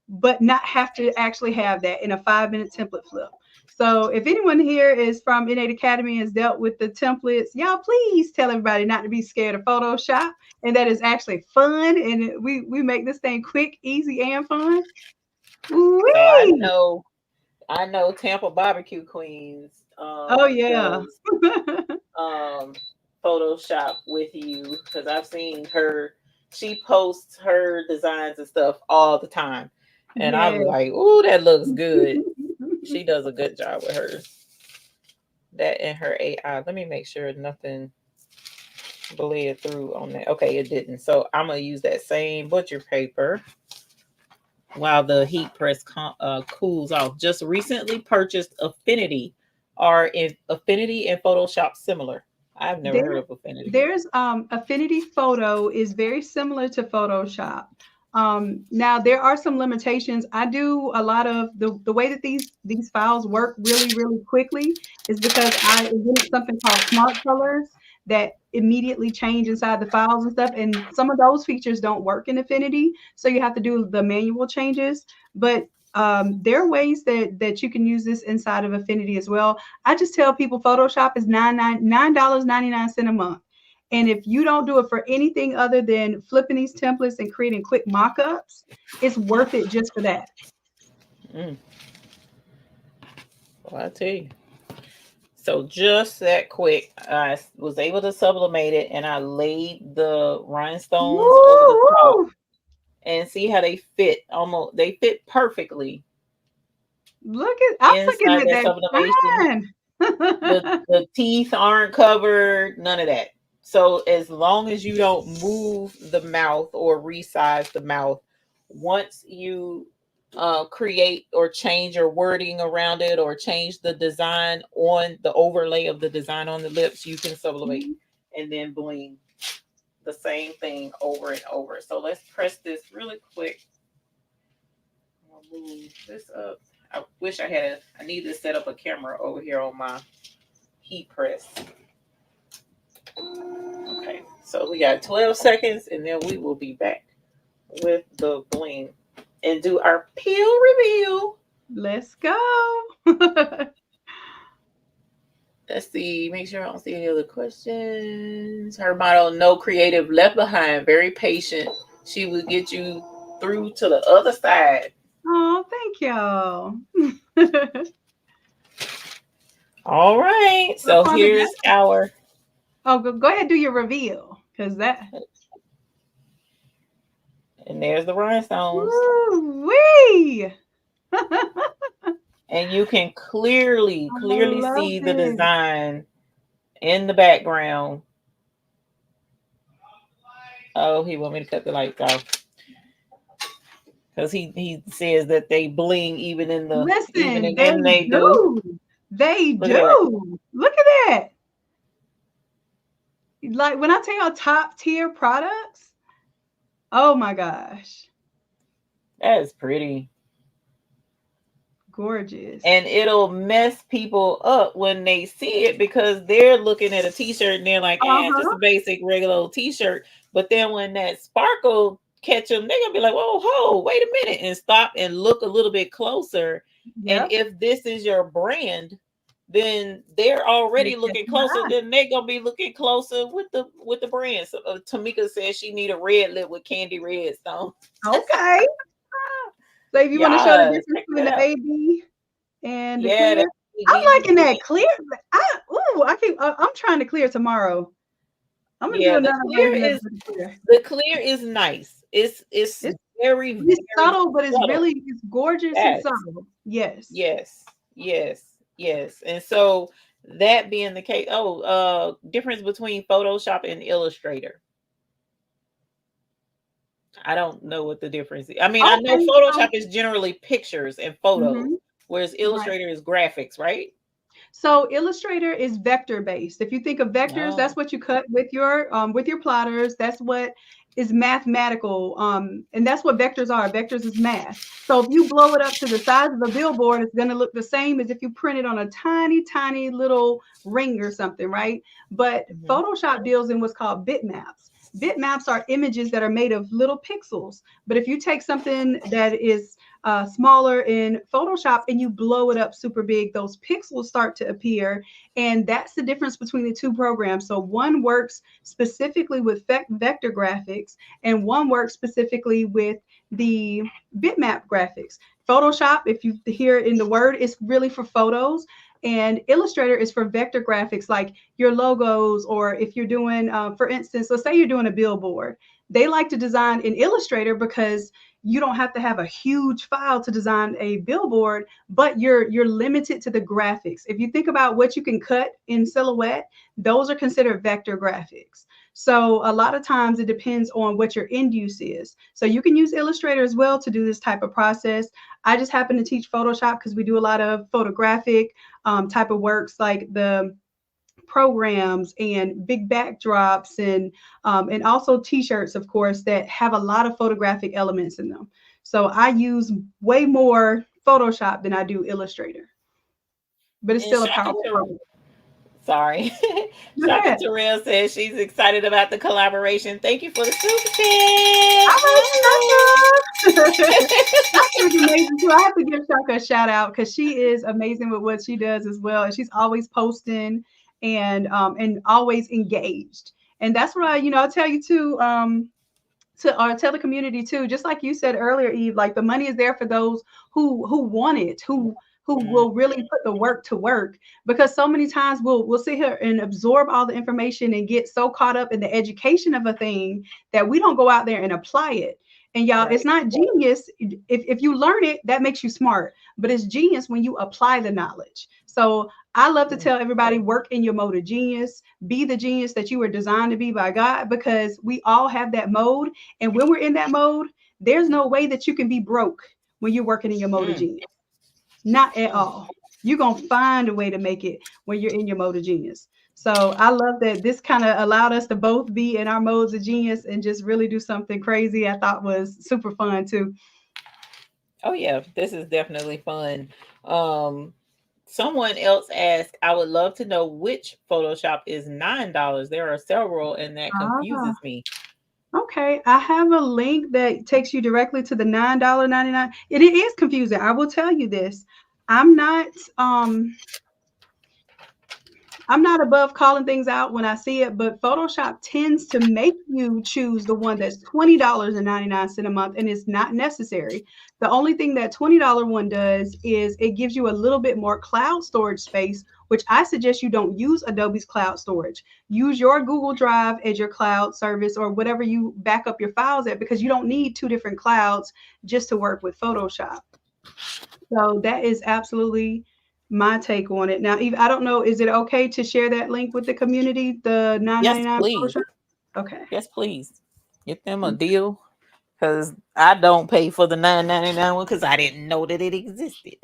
but not have to actually have that in a 5 minute template flip. So if anyone here is from Innate Academy and has dealt with the templates, y'all please tell everybody not to be scared of Photoshop. And that is actually fun. And we make this thing quick, easy, and fun. So Woo! I know Tampa Barbecue Queens Oh yeah. does um Photoshop with you because I've seen her. She posts her designs and stuff all the time, and Yeah. I'm like, "Ooh, that looks good." She does a good job with hers. That and her AI. Let me make sure nothing bled through on that. Okay, it didn't. So I'm gonna use that same butcher paper while the heat press cools off. Just recently purchased Affinity. Are in Affinity and Photoshop similar? I've never heard There, of Affinity. there's Affinity Photo is very similar to Photoshop. Now there are some limitations. I do a lot of the way that these files work really quickly is because I invented something called smart colors that immediately change inside the files and stuff. And some of those features don't work in Affinity, so you have to do the manual changes. But there are ways that you can use this inside of Affinity as well. I just tell people Photoshop is $9.99 a month. And if you don't do it for anything other than flipping these templates and creating quick mock-ups, it's worth it just for that. Mm, well, I tell you. So just that quick, I was able to sublimate it, and I laid the rhinestones over Woo, the top, woo. and see how they fit. Almost they fit perfectly I'm looking inside at that that sublimation. The sign. the teeth aren't covered, none of that. So as long as you don't move the mouth or resize the mouth, once you create or change your wording around it or change the design on the overlay of the design on the lips, you can sublimate and then bling the same thing over and over. So let's press this really quick. I'll move this up. I wish I need to set up a camera over here on my heat press. Okay, so we got 12 seconds and then we will be back with the bling and do our peel reveal. Let's go. Let's see, make sure I don't see any other questions. Her motto: no creative left behind, very patient. She will get you through to the other side. Oh, thank y'all. All right, What so part of here's that? our, Oh, go ahead, do your reveal, because that. and there's the rhinestones. Woo wee! And you can I clearly love see the it. design in the background. Oh, he want me to cut the lights off because he says that they bling even Listen, in they them they do. do. They Look at that. do. Look at that. Like when I tell you top tier products, oh my gosh, That is pretty. gorgeous. And it'll mess people up when they see it because they're looking at a t-shirt and they're like, just Uh-huh. a basic regular old t-shirt. But then when that sparkle catch them, they're gonna be like, whoa, wait a minute, and stop and look a little bit closer. And Yep. if this is your brand, then they're They already catch looking my closer. eye. Then they're gonna be looking closer with the brand. So Tamika says she need a red lip with candy red stone. Okay. So if you want to show the Yeah, difference check between that the out. AB and the Yeah, clear, that I'm AD. liking that clear. I keep. I'm trying to clear tomorrow. I'm gonna do Yeah, another version of the clear. the clear is nice. It's It's very it's very subtle, but it's subtle. really it's gorgeous and Yes, subtle. Yes. yes, yes. And so that being the case, difference between Photoshop and Illustrator. I don't know what the difference is. I mean, I know Okay. Photoshop is generally pictures and photos, Mhm. whereas Right. Illustrator is graphics, right? So Illustrator is vector based. If you think of vectors, that's Oh. what you cut with your plotters. That's what is mathematical. And that's what vectors are. Vectors is math. So if you blow it up to the size of a billboard, it's going to look the same as if you print it on a tiny little ring or something, right? But Mhm. Photoshop deals in what's called bitmaps. Bitmaps are images that are made of little pixels. But if you take something that is smaller in Photoshop and you blow it up super big, those pixels start to appear. And that's the difference between the two programs. So one works specifically with vector graphics, and one works specifically with the bitmap graphics. Photoshop, if you hear in the word, is really for photos. And Illustrator is for vector graphics, like your logos, or if you're doing, for instance, let's say you're doing a billboard. They like to design in Illustrator because you don't have to have a huge file to design a billboard, but you're limited to the graphics. If you think about what you can cut in Silhouette, those are considered vector graphics. So a lot of times it depends on what your end use is. So you can use Illustrator as well to do this type of process. I just happen to teach Photoshop because we do a lot of photographic type of works, like the programs and big backdrops, and also t-shirts, of course, that have a lot of photographic elements in them. So I use way more Photoshop than I do Illustrator, but it's And still a Shaka powerful Ter- program. sorry. Go Shaka ahead. Terrell says she's excited about the collaboration. Thank you for the super chat. All right, Shaka. Yay! Shaka is amazing too. I have to give Shaka a shout out because she is amazing with what she does as well, and she's always posting and always engaged. And that's what I'll tell you too. To tell the community too, just like you said earlier, Eve, like the money is there for those who want it, who Mm, will really put the work to work. Because so many times we'll sit here and absorb all the information and get so caught up in the education of a thing that we don't go out there and apply it. And y'all, it's right. not genius. If you learn it, that makes you smart, but it's genius when you apply the knowledge. So I love to Mm, tell everybody, work in your mode of genius, be the genius that you were designed to be by God, because we all have that mode. And when we're in that mode, there's no way that you can be broke when you're working in your mode of mm, genius. Not at mm. all. You're going to find a way to make it when you're in your mode of genius. So I love that this kind of allowed us to both be in our modes of genius and just really do something crazy. I thought was super fun too. Oh yeah, this is definitely fun. Um, Someone else asked, I would love to know which Photoshop is $9. There are several, and that Ah, confuses me. okay. I have a link that takes you directly to the $9.99. It is confusing. I will tell you this. I'm not um I'm not above calling things out when I see it, but Photoshop tends to make you choose the one that's $20.99 a month, and it's not necessary. The only thing that $20 one does is it gives you a little bit more cloud storage space, which I suggest you don't use Adobe's cloud storage. Use your Google Drive as your cloud service, or whatever you back up your files at, because you don't need two different clouds just to work with Photoshop. So that is absolutely my take on it. Now, Eve, I don't know, is it okay to share that link with the community, the Yes, 9.99 please. Photoshop? Okay. Yes, please. Get them a deal. Because I don't pay for the 9.99 one because I didn't know that it existed.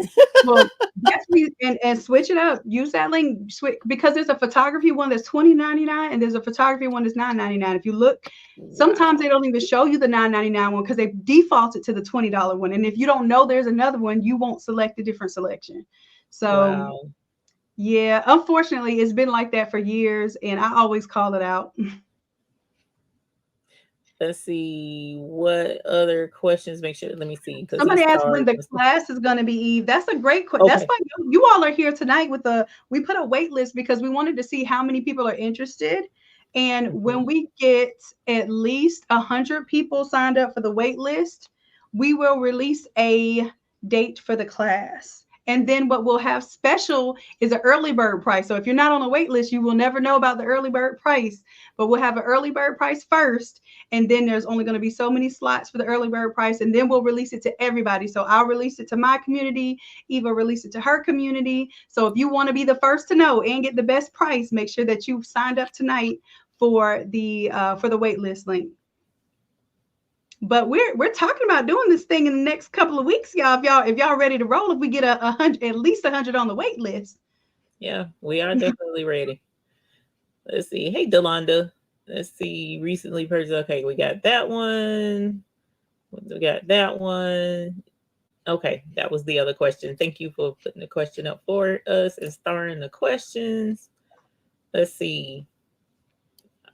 Well, definitely, and switch it up. Use that link, switch, because there's a photography one that's 20.99 and there's a photography one that's 9.99. If you look, sometimes Wow. they don't even show you the 9.99 one because they defaulted to the $20 one. And if you don't know there's another one, you won't select a different selection. So Wow. yeah, unfortunately, it's been like that for years, and I always call it out. Let's see what other questions. Make sure. Let me see because he Somebody asked when started. the class is going to be, Eve. That's a great question. That's Okay. why you all are here tonight with we put a wait list because we wanted to see how many people are interested. And when Mhm. we get at least 100 people signed up for the wait list, we will release a date for the class. And then what we'll have special is an early bird price. So if you're not on the wait list, you will never know about the early bird price. But we'll have an early bird price first, and then there's only going to be so many slots for the early bird price, and then we'll release it to everybody. So I'll release it to my community, Eva release it to her community. So if you want to be the first to know and get the best price, make sure that you've signed up tonight for the wait list link. But we're talking about doing this thing in the next couple of weeks, y'all. If y'all ready to roll, if we get a hundred, at least 100 on the wait list. Yeah, we are definitely ready. Let's see. Hey, Delonda. Let's see. Recently purchased. Okay, we got that one. We got that one. Okay, that was the other question. Thank you for putting the question up for us and starring the questions. Let's see.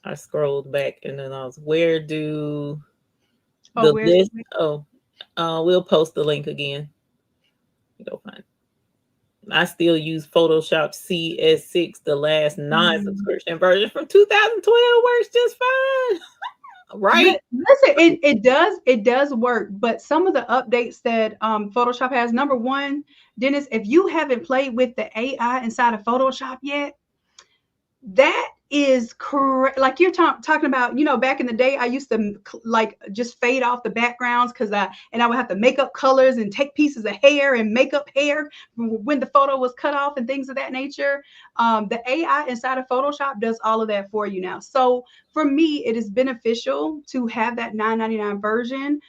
I scrolled back and then I was, where do Oh, the where's list? Oh, we'll post the link again. You go find. I still use Photoshop CS6, the last Mhm. non-subscription version from 2012. Works just fine, right? Listen, it does work, but some of the updates that Photoshop has, number one, Dennis, if you haven't played with the AI inside of Photoshop yet, that is correct. Like you're talking about, back in the day, I used to like just fade off the backgrounds I would have to make up colors and take pieces of hair and make up hair when the photo was cut off and things of that nature. The AI inside of Photoshop does all of that for you now. So for me, it is beneficial to have that 9.99 version,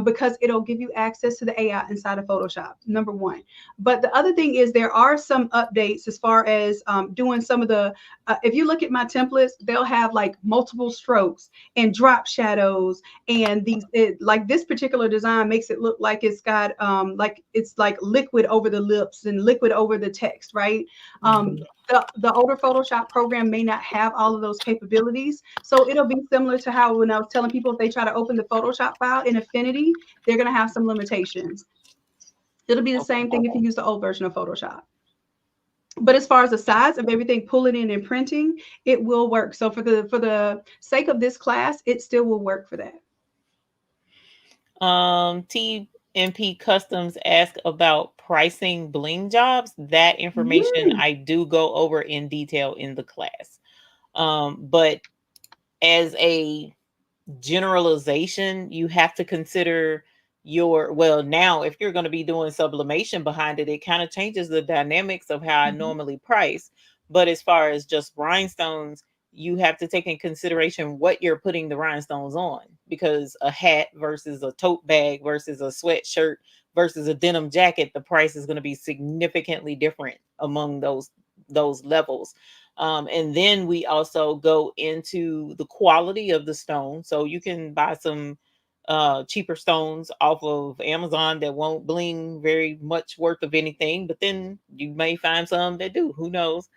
because it'll give you access to the AI inside of Photoshop. Number one. But the other thing is there are some updates as far as doing some of the if you look at my templates, they'll have like multiple strokes and drop shadows, and like this particular design makes it look like it's got like it's like liquid over the lips and liquid over the text, right? Um, Mhm. the older Photoshop program may not have all of those capabilities, so it'll be similar to how when I was telling people if they try to open the Photoshop file in Affinity, they're going to have some limitations. It'll be the Okay. same thing if you use the old version of Photoshop. But as far as the size of everything pulling in and printing, it will work. So for the sake of this class, it still will work for that. TMP Customs ask about pricing bling jobs. That information Mm, I do go over in detail in the class. But as a generalization, you have to consider your, well, now if you're going to be doing sublimation behind it, it kind of changes the dynamics of how I mhm, normally price. But as far as just rhinestones, you have to take in consideration what you're putting the rhinestones on, because a hat versus a tote bag versus a sweatshirt versus a denim jacket, the price is going to be significantly different among those levels. And then we also go into the quality of the stone. So you can buy some cheaper stones off of Amazon that won't bling very much worth of anything, but then you may find some that do. Who knows?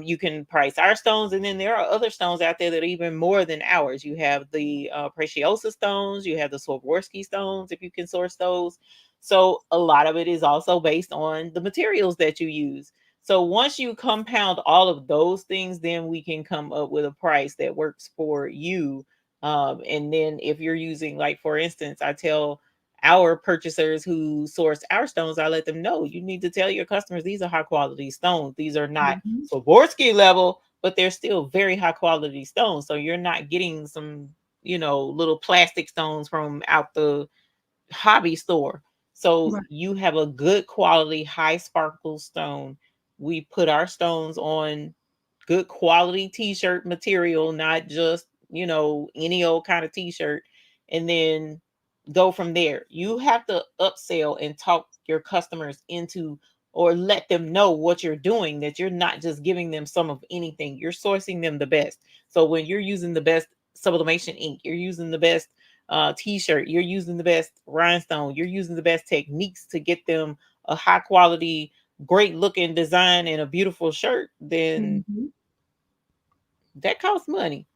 You can price our stones, and then there are other stones out there that are even more than ours. You have the Preciosa stones, you have the Swarovski stones, if you can source those. So a lot of it is also based on the materials that you use. So once you compound all of those things, then we can come up with a price that works for you. And then if you're using, like, for instance, I tell our purchasers who source our stones, I let them know you need to tell your customers these are high quality stones. These are not mhm. Swarovski level, but they're still very high quality stones. So you're not getting some, little plastic stones from out the hobby store. So Right. you have a good quality, high sparkle stone. We put our stones on good quality t-shirt material, not just, any old kind of t-shirt, and then go from there. You have to upsell and talk your customers into, or let them know what you're doing, that you're not just giving them some of anything. You're sourcing them the best. So when you're using the best sublimation ink, you're using the best t-shirt, you're using the best rhinestone, you're using the best techniques to get them a high quality, great looking design and a beautiful shirt, then Mhm. that costs money.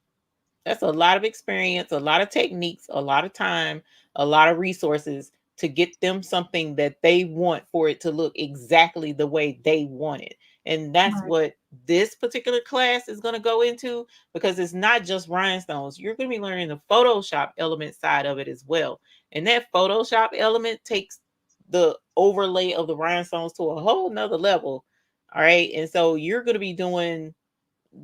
That's a lot of experience, a lot of techniques, a lot of time, a lot of resources to get them something that they want, for it to look exactly the way they want it. And that's Right. what this particular class is going to go into, because it's not just rhinestones. You're going to be learning the Photoshop element side of it as well. And that Photoshop element takes the overlay of the rhinestones to a whole nother level. All right. And so you're going to be doing,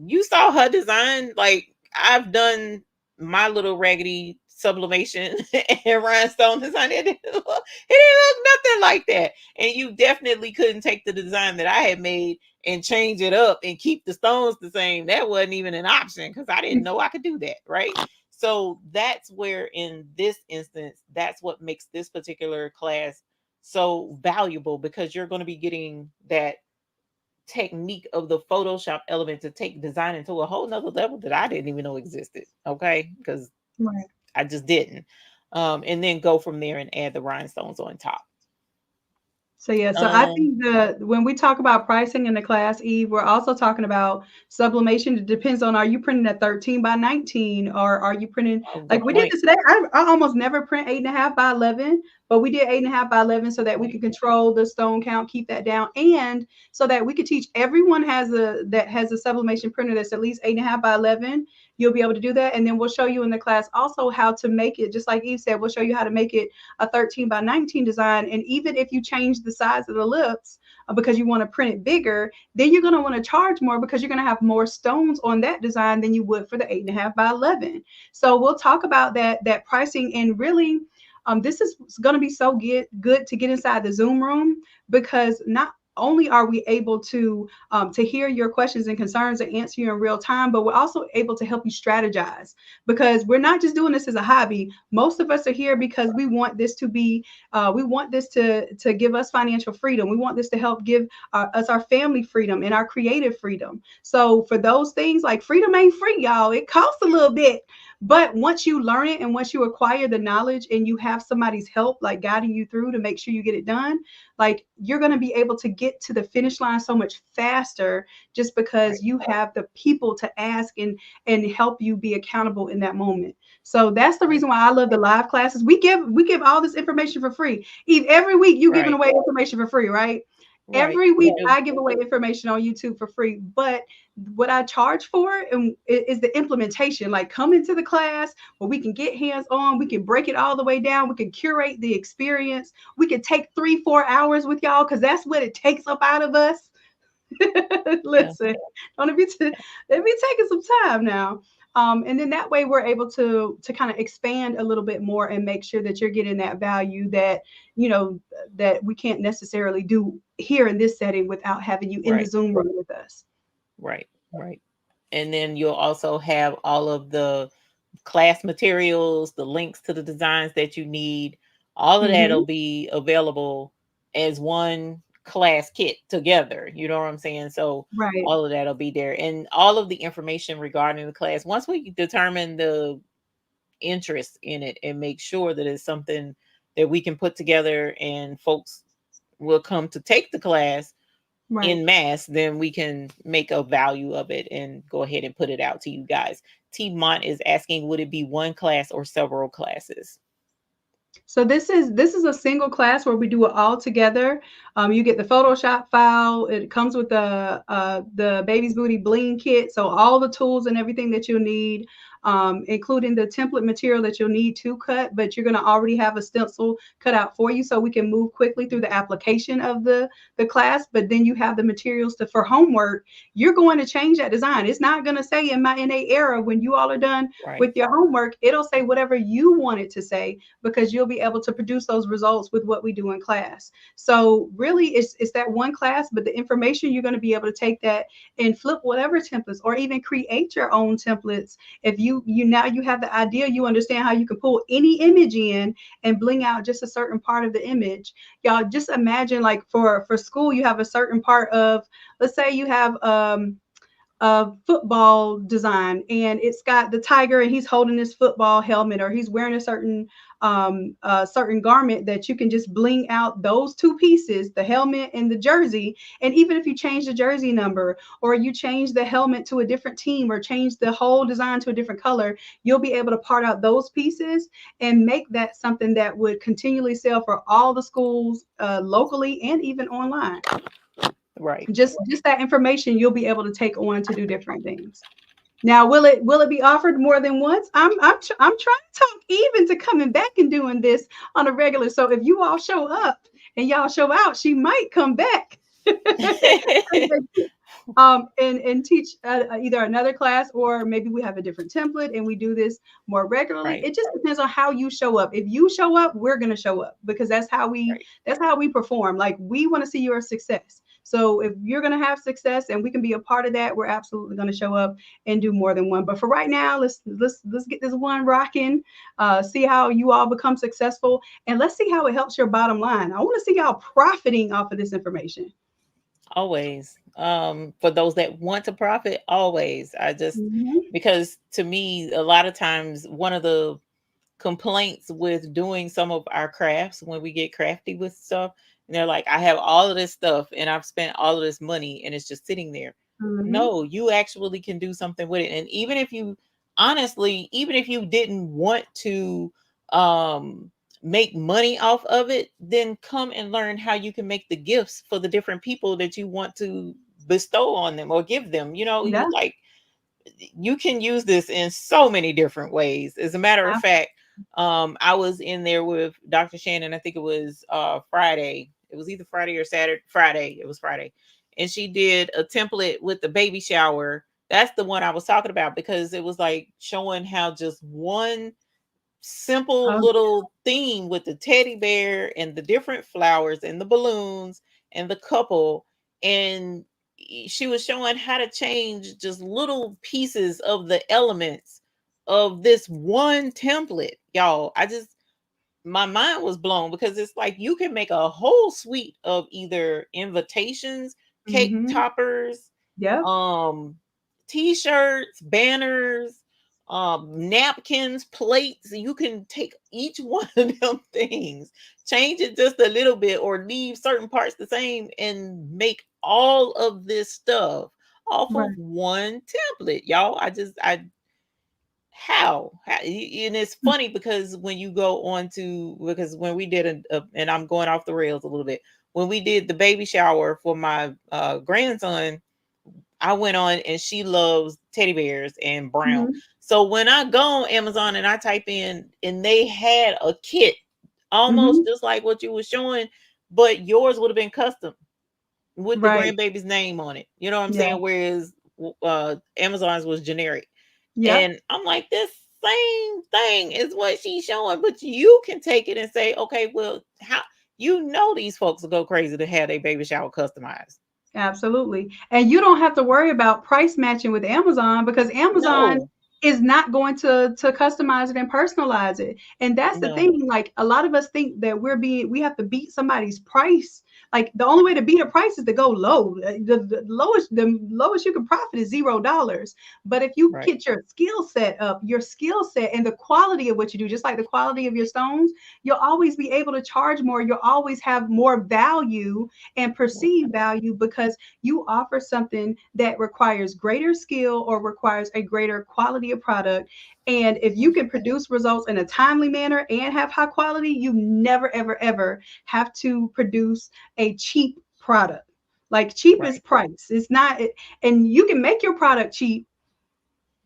you saw her design. Like, I've done my little raggedy sublimation and rhinestone design. It didn't look nothing like that. And you definitely couldn't take the design that I had made and change it up and keep the stones the same. That wasn't even an option, because I didn't know I could do that. Right. So that's where, in this instance, that's what makes this particular class so valuable, because you're going to be getting that technique of the Photoshop element to take design into a whole nother level that I didn't even know existed. Okay. Because Right. I just didn't. And then go from there and add the rhinestones on top. So yeah, so I Um, think the when we talk about pricing in the class, Eve, we're also talking about sublimation. It depends on, are you printing at 13 by 19, or are you printing oh, good like we did point. this today? I almost never print 8.5 by 11, but we did 8.5 by 11 so that we Right. could control the stone count, keep that down, and so that we could teach everyone has a sublimation printer that's at least 8.5 by 11. You'll be able to do that, and then we'll show you in the class also how to make it. Just like Eve said, we'll show you how to make it a 13 by 19 design. And even if you change the size of the lips because you want to print it bigger, then you're going to want to charge more because you're going to have more stones on that design than you would for the 8.5 by 11. So we'll talk about that pricing, and really this is going to be so good to get inside the Zoom room, because not only are we able to hear your questions and concerns and answer you in real time, but we're also able to help you strategize, because we're not just doing this as a hobby. Most of us are here because we want this to be, we want this to give us financial freedom. We want this to help give us our family freedom and our creative freedom. So for those things, like, freedom ain't free, y'all. It costs a little bit. But once you learn it and once you acquire the knowledge and you have somebody's help, like guiding you through to make sure you get it done, like, you're going to be able to get to the finish line so much faster, just because Right. you have the people to ask and help you be accountable in that moment. So that's the Right. reason why I love the live classes. We give all this information for free. Eve, every week you giving Right. away information for free, right? Right. Every We week do. I give away information on YouTube for free, but what I charge for is the implementation. Like, come into the class where we can get hands on, we can break it all the way down, we can curate the experience, we can take 3-4 hours with y'all, because that's what it takes up out of us. Yeah. Listen, don't it be it be taking some time now. And then that way we're able to kind of expand a little bit more and make sure that you're getting that value that, you know, that we can't necessarily do here in this setting without having you in the Right. Zoom room with us. Right. Right. And then you'll also have all of the class materials, the links to the designs that you need. All of that'll Hmm. be available as one class kit together. You know what I'm saying? So Right. all of that'll be there. And all of the information regarding the class, once we determine the interest in it and make sure that it's something that we can put together and folks will come to take the class Right. in mass, then we can make a value of it and go ahead and put it out to you guys. T Mont is asking, would it be one class or several classes? So this is a single class where we do it all together. You get the Photoshop file. It comes with the Baby's Booty Bling kit. So all the tools and everything that you'll need, including the template material that you'll need to cut. But you're going to already have a stencil cut out for you, so we can move quickly through the application of the class. But then you have the materials to for homework. You're going to change that design. It's not going to say in my NA era when you all are done Right, with your homework. It'll say whatever you want it to say, because you'll be able to produce those results with what we do in class. So really it's that one class, but the information, you're going to be able to take that and flip whatever templates, or even create your own templates. If you now you have the idea, you understand how you can pull any image in and bling out just a certain part of the image. Y'all just imagine, like, for school, you have a certain part of, let's say you have football design, and it's got the tiger and he's holding this football helmet, or he's wearing a certain garment, that you can just bling out those two pieces, the helmet and the jersey. And even if you change the jersey number, or you change the helmet to a different team, or change the whole design to a different color, you'll be able to part out those pieces and make that something that would continually sell for all the schools, locally and even online. right. Just that information you'll be able to take on to do different things. Now, will it be offered more than once? I'm trying to talk even to coming back and doing this on a regular. So if you all show up and y'all show out, she might come back. And teach either another class, or maybe we have a different template and we do this more regularly. Right, It just depends on how you show up. If you show up, we're going to show up, because right, that's how we perform. Like, we want to see your success. So if you're going to have success and we can be a part of that, we're absolutely going to show up and do more than one. But for right now, let's get this one rocking. See how you all become successful, and let's see how it helps your bottom line. I want to see y'all profiting off of this information. always. For those that want to profit, always. I just, Mhm. because to me, a lot of times one of the complaints with doing some of our crafts when we get crafty with stuff And they're like, I have all of this stuff and I've spent all of this money and it's just sitting there. Mhm. No, you actually can do something with it. And even if you, honestly, even if you didn't want to um make money off of it, then come and learn how you can make the gifts for the different people that you want to bestow on them or give them. Yeah. You like, you can use this in so many different ways. As a matter of fact, I was in there with Dr. Shannon. I think it was Friday. It was either Friday or Saturday. Friday. It was Friday. And she did a template with the baby shower. That's the one I was talking about, because it was like showing how just one simple Oh, little theme with the teddy bear and the different flowers and the balloons and the couple, and she was showing how to change just little pieces of the elements of this one template. Y'all, I just, my mind was blown, because it's like you can make a whole suite of either invitations, cake mhm. toppers, Yep. um t-shirts, banners, napkins, plates. You can take each one of them things, change it just a little bit or leave certain parts the same, and make all of this stuff off of Right. one template. Y'all, I how and it's funny, because when you go on to, because when we did and I'm going off the rails a little bit, when we did the baby shower for my grandson, I went on, and she loves teddy bears and brown. Mhm. So when I go on Amazon and I type in, and they had a kit almost Mhm. just like what you were showing, but yours would have been custom with the Right. grandbaby's name on it. You know what I'm Yeah. saying? Whereas Amazon's was generic. Yep. And I'm like, this same thing is what she's showing, but you can take it and say, okay, well, how, these folks will go crazy to have their baby shower customized. Absolutely. And you don't have to worry about price matching with Amazon because Amazon No, is not going to customize it and personalize it. And that's the no, thing. Like a lot of us think that we have to beat somebody's price. Like the only way to beat a price is to go low. The lowest you can profit is $0. But if you right, get your skill set up, your skill set and the quality of what you do, just like the quality of your stones, you'll always be able to charge more. You'll always have more value and perceived value because you offer something that requires greater skill or requires a greater quality of product. And if you can produce results in a timely manner and have high quality, you never, ever, ever have to produce a cheap product. Like cheap is right. price. It's not, and you can make your product cheap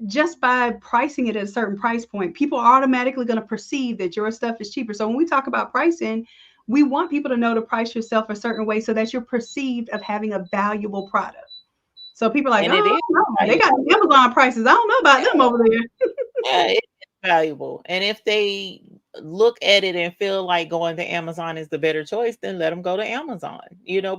just by pricing it at a certain price point. People are automatically going to perceive that your stuff is cheaper. So when we talk about pricing, we want people to know to price yourself a certain way so that you're perceived of having a valuable product. So people are like, And it oh, is no, they got valuable. Amazon prices. I don't know about them over there. Yeah, it is valuable. And if they look at it and feel like going to Amazon is the better choice, then let them go to Amazon,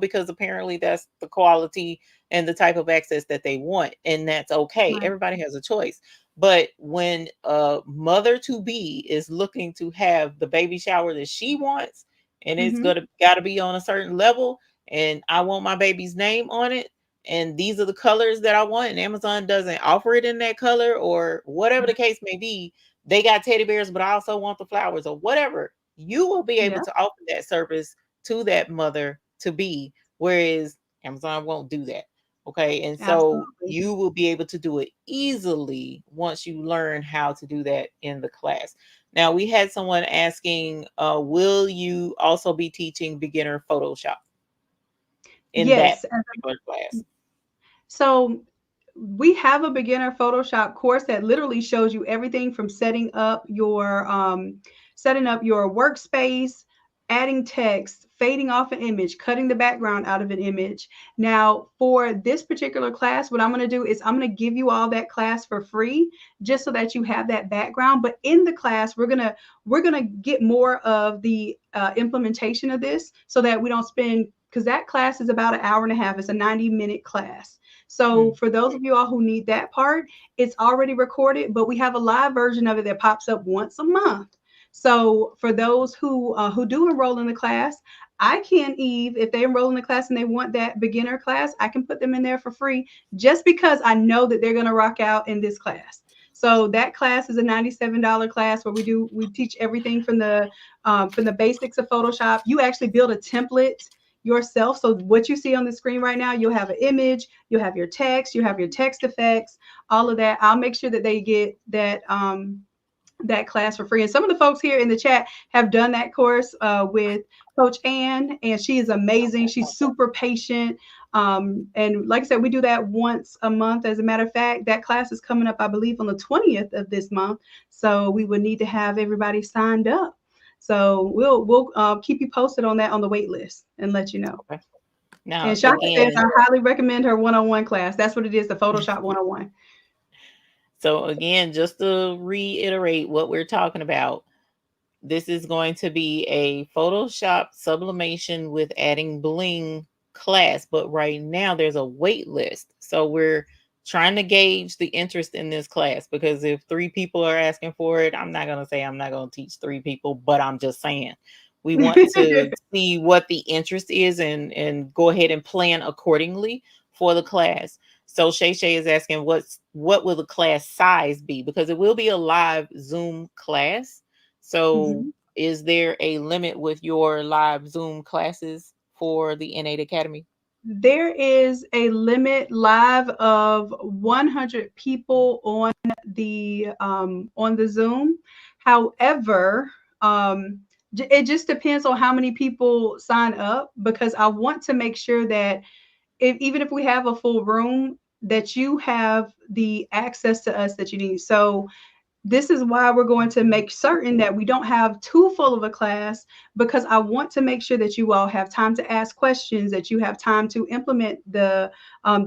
because apparently that's the quality and the type of access that they want. And that's okay. Right. Everybody has a choice. But when a mother to be is looking to have the baby shower that she wants, and it's Mm-hmm. gonna gotta be on a certain level, and I want my baby's name on it, and these are the colors that I want, and Amazon doesn't offer it in that color, or whatever the case may be, they got teddy bears, but I also want the flowers, or whatever, you will be able Yeah, to offer that service to that mother to be, whereas Amazon won't do that. Okay. And so absolutely. you will be able to do it easily once you learn how to do that in the class. Now, we had someone asking, will you also be teaching beginner Photoshop in that Yes. particular class? So we have a beginner Photoshop course that literally shows you everything from setting up your workspace, adding text, fading off an image, cutting the background out of an image. Now, for this particular class, what I'm going to do is I'm going to give you all that class for free just so that you have that background. But in the class, we're going to get more of the implementation of this so that we don't spend because that class is about an hour and a half. It's a 90-minute class. So Mm, for those of you all who need that part, it's already recorded, but we have a live version of it that pops up once a month. So for those who do enroll in the class, I can Eve if they enroll in the class and they want that beginner class, I can put them in there for free just because I know that they're going to rock out in this class. So that class is a $97 class where we teach everything from the basics of Photoshop. You actually build a template yourself. So what you see on the screen right now, you'll have an image, you'll have you have your text effects, all of that. I'll make sure that they get that class for free. And some of the folks here in the chat have done that course with Coach Ann, and she is amazing. She's super patient. And like I said, we do that once a month. As a matter of fact, that class is coming up, I believe, on the 20th of this month. So we would need to have everybody signed up. So we'll keep you posted on that on the wait list and let you know. Okay. Now, And Shaka says again, I highly recommend her one-on-one class. That's what it is, the Photoshop 101. so again, just to reiterate what we're talking about, this is going to be a Photoshop sublimation with adding bling class, but right now there's a wait list. So we're trying to gauge the interest in this class, because if 3 people are asking for it, I'm not going to say I'm not going to teach 3 people, but I'm just saying we want to see what the interest is, and go ahead and plan accordingly for the class. So Shay Shay is asking what will the class size be, because it will be a live Zoom class. So Mhm. is there a limit with your live Zoom classes for the Innate Academy? There is a limit live of 100 people on the Zoom. However, it just depends on how many people sign up, because I want to make sure that even if we have a full room, that you have the access to us that you need. So this is why we're going to make certain that we don't have too full of a class, because I want to make sure that you all have time to ask questions, that you have time to implement the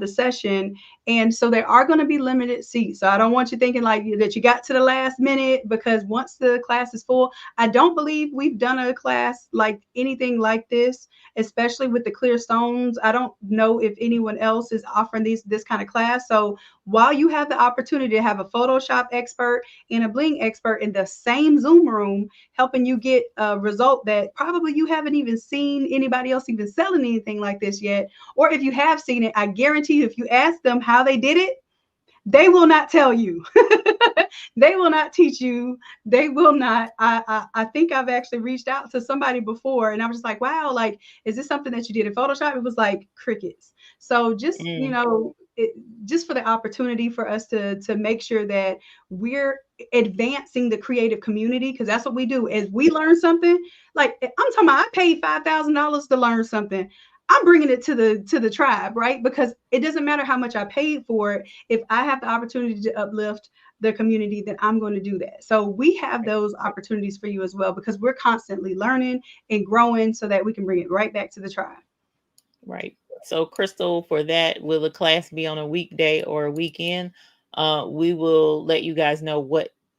session. And so there are going to be limited seats. So I don't want you thinking like that you got to the last minute, because once the class is full, I don't believe we've done a class like anything like this, especially with the clear stones. I don't know if anyone else is offering this kind of class. So while you have the opportunity to have a Photoshop expert and a bling expert in the same Zoom room, helping you get a result that probably you haven't even seen anybody else even selling anything like this yet. Or if you have seen it, I guarantee you, if you ask them how they did it, they will not tell you. They will not teach you. They will not. I think I've actually reached out to somebody before, and I was just like, wow, like, is this something that you did in Photoshop? It was like crickets. So just, Mm, just for the opportunity for us to make sure that we're advancing the creative community, because that's what we do. As we learn something, like I'm talking about, I paid $5,000 to learn something. I'm bringing it to the tribe, right? Because it doesn't matter how much I paid for it. If I have the opportunity to uplift the community, then I'm going to do that. So we have right, those opportunities for you as well, because we're constantly learning and growing so that we can bring it right back to the tribe. right. So Crystal, for that, will the class be on a weekday or a weekend? We will let you guys know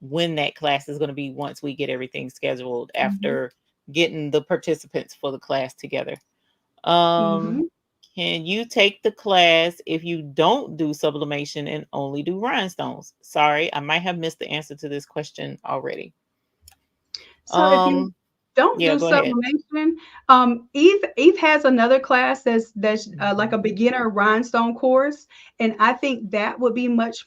when that class is going to be once we get everything scheduled Mm-hmm. after getting the participants for the class together. Um, Mm-hmm. can you take the class if you don't do sublimation and only do rhinestones? Sorry, I might have missed the answer to this question already. So if you Um, don't yeah, do go ahead. sublimation, Eve has another class that's like a beginner rhinestone course, and I think that would be much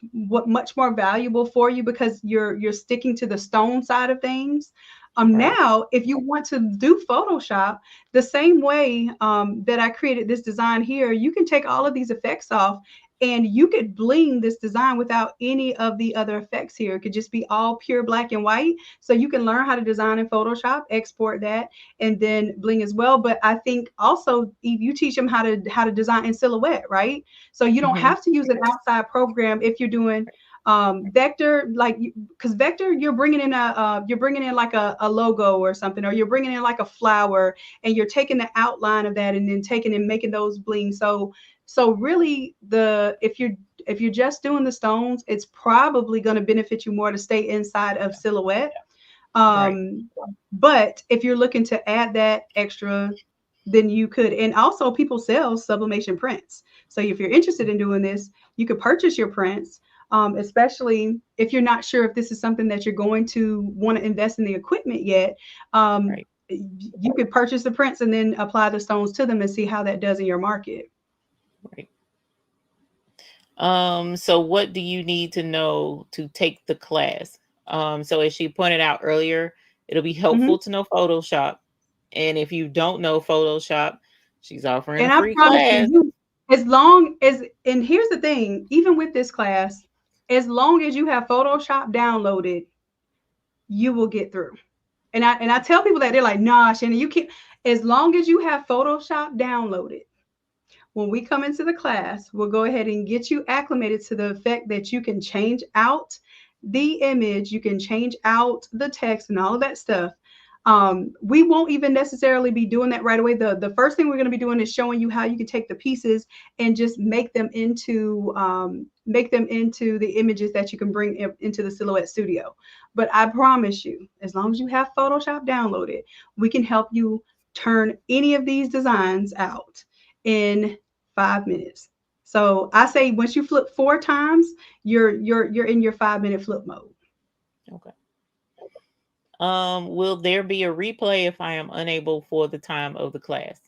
more valuable for you, because you're sticking to the stone side of things. Right. Now, if you want to do Photoshop the same way that I created this design here, you can take all of these effects off, and you could bling this design without any of the other effects here. It could just be all pure black and white. So you can learn how to design in Photoshop, export that, and then bling as well. But I think also you teach them how to design in Silhouette, right? So you don't Mm-hmm. have to use an outside program if you're doing vector, like, because vector, you're bringing in like a logo or something, or you're bringing in like a flower, and you're taking the outline of that and then taking and making those bling. So really, the if you're just doing the stones, it's probably going to benefit you more to stay inside of Silhouette. Right. um, but if you're looking to add that extra, then you could. And also, people sell sublimation prints. So if you're interested in doing this, you could purchase your prints. Especially if you're not sure if this is something that you're going to want to invest in the equipment yet. Right. You could purchase the prints and then apply the stones to them and see how that does in your market. Right. So what do you need to know to take the class? So as she pointed out earlier, it'll be Mhm. helpful to know Photoshop. And if you don't know Photoshop, she's offering a And I free promise you, class. as long as, and here's the thing, even with this class, as long as you have Photoshop downloaded, you will get through. And I tell people that they're like, nah, Shannon, you can't. As long as you have Photoshop downloaded, when we come into the class, we'll go ahead and get you acclimated to the effect that you can change out the image, you can change out the text and all of that stuff. We won't even necessarily be doing that right away. The first thing we're going to be doing is showing you how you can take the pieces and just make them into the images that you can bring into the Silhouette Studio. But I promise you, as long as you have Photoshop downloaded, we can help you turn any of these designs out in 5 minutes. So I say once you flip 4 times, you're in your 5 minute flip mode. Okay. Will there be a replay if I am unable for the time of the class?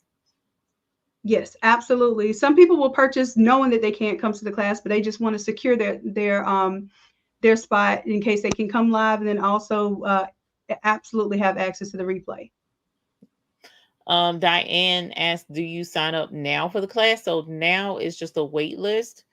Yes, absolutely. Some people will purchase knowing that they can't come to the class, but they just want to secure their spot in case they can come live, and then also absolutely have access to the replay. Diane asked, "Do you sign up now for the class?" So now it's just a wait list.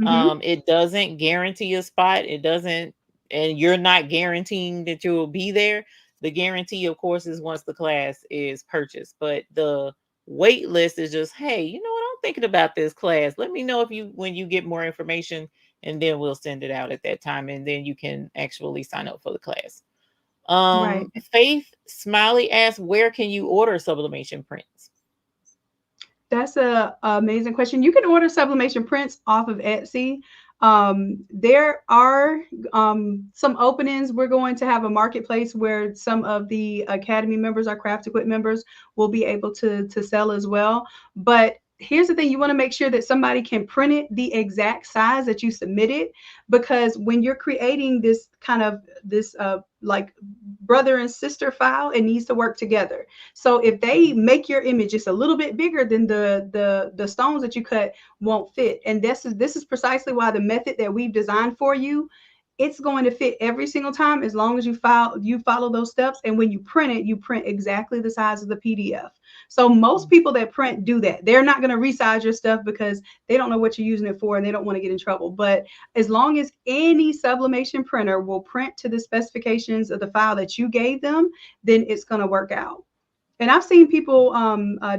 Mm-hmm. It doesn't guarantee a spot. It doesn't, and you're not guaranteeing that you will be there. The guarantee, of course, is once the class is purchased. But the wait list is just, hey, you know what? I'm thinking about this class. Let me know if you when you get more information, and then we'll send it out at that time, and then you can actually sign up for the class. Right. Faith Smiley asked, "Where can you order sublimation prints?" That's a amazing question. You can order sublimation prints off of Etsy. There are some openings. We're going to have a marketplace where some of the Academy members, our Craft Equip members, will be able to sell as well. But here's the thing: you want to make sure that somebody can print it the exact size that you submitted, because when you're creating this kind of this like brother and sister file, it needs to work together. So if they make your image just a little bit bigger than the stones that you cut won't fit. And this is precisely why the method that we've designed for you, it's going to fit every single time as long as you follow those steps. And when you print it, you print exactly the size of the PDF. So most people that print do that. They're not going to resize your stuff because they don't know what you're using it for and they don't want to get in trouble. But as long as any sublimation printer will print to the specifications of the file that you gave them, then it's going to work out. And I've seen people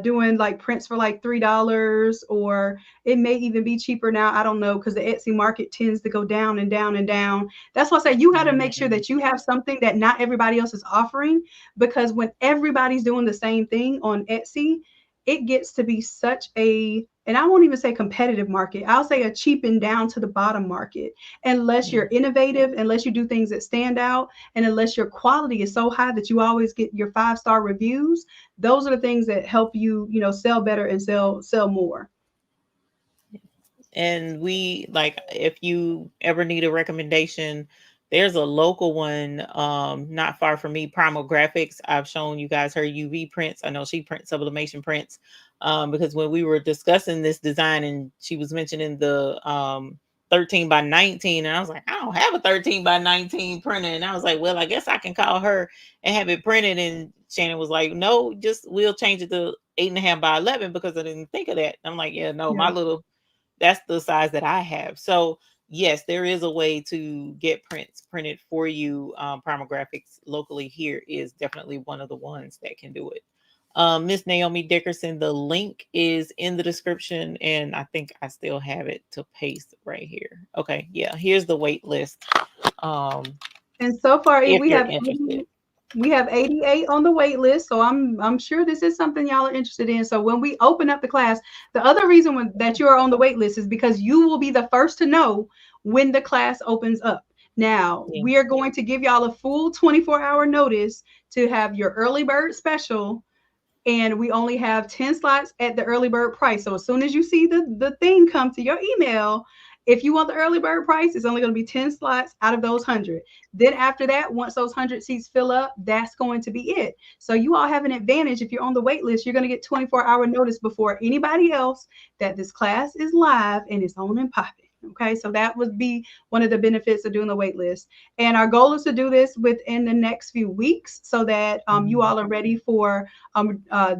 doing like prints for like $3, or it may even be cheaper now. I don't know, because the Etsy market tends to go down and down and down. That's why I say you got to make sure Mhm. that you have something that not everybody else is offering, because when everybody's doing the same thing on Etsy, it gets to be such a, and I won't even say competitive market. I'll say a cheapened down to the bottom market, unless you're innovative, unless you do things that stand out, and unless your quality is so high that you always get your 5-star reviews. Those are the things that help you, sell better and sell more. And we like if you ever need a recommendation, there's a local one not far from me, Primal Graphics. I've shown you guys her UV prints. I know she prints sublimation prints. Because when we were discussing this design and she was mentioning the 13 by 19, and I was like, I don't have a 13 by 19 printer. And I was like, well, I guess I can call her and have it printed. And Shannon was like, no, just we'll change it to 8.5 by 11 because I didn't think of that. I'm like, yeah, no, Yeah. my little that's the size that I have. So yes, there is a way to get prints printed for you. Primal Graphics locally here is definitely one of the ones that can do it. Miss Naomi Dickerson, the link is in the description, and I think I still have it to paste right here. Okay, yeah, here's the wait list. Um, And so far, if we you're have interested. 88 on the wait list. So I'm sure this is something y'all are interested in. So when we open up the class, the other reason that you are on the wait list is because you will be the first to know when the class opens up. Now, Yeah. we are going to give y'all a full 24-hour notice to have your early bird special, and we only have 10 slots at the early bird price. So as soon as you see the thing come to your email, if you want the early bird price, it's only going to be 10 slots out of those 100. Then after that, once those 100 seats fill up, that's going to be it. So you all have an advantage. If you're on the wait list, you're going to get 24-hour notice before anybody else that this class is live and it's on and popping. Okay, so that would be one of the benefits of doing the wait list. And our goal is to do this within the next few weeks so that you Mhm. all are ready for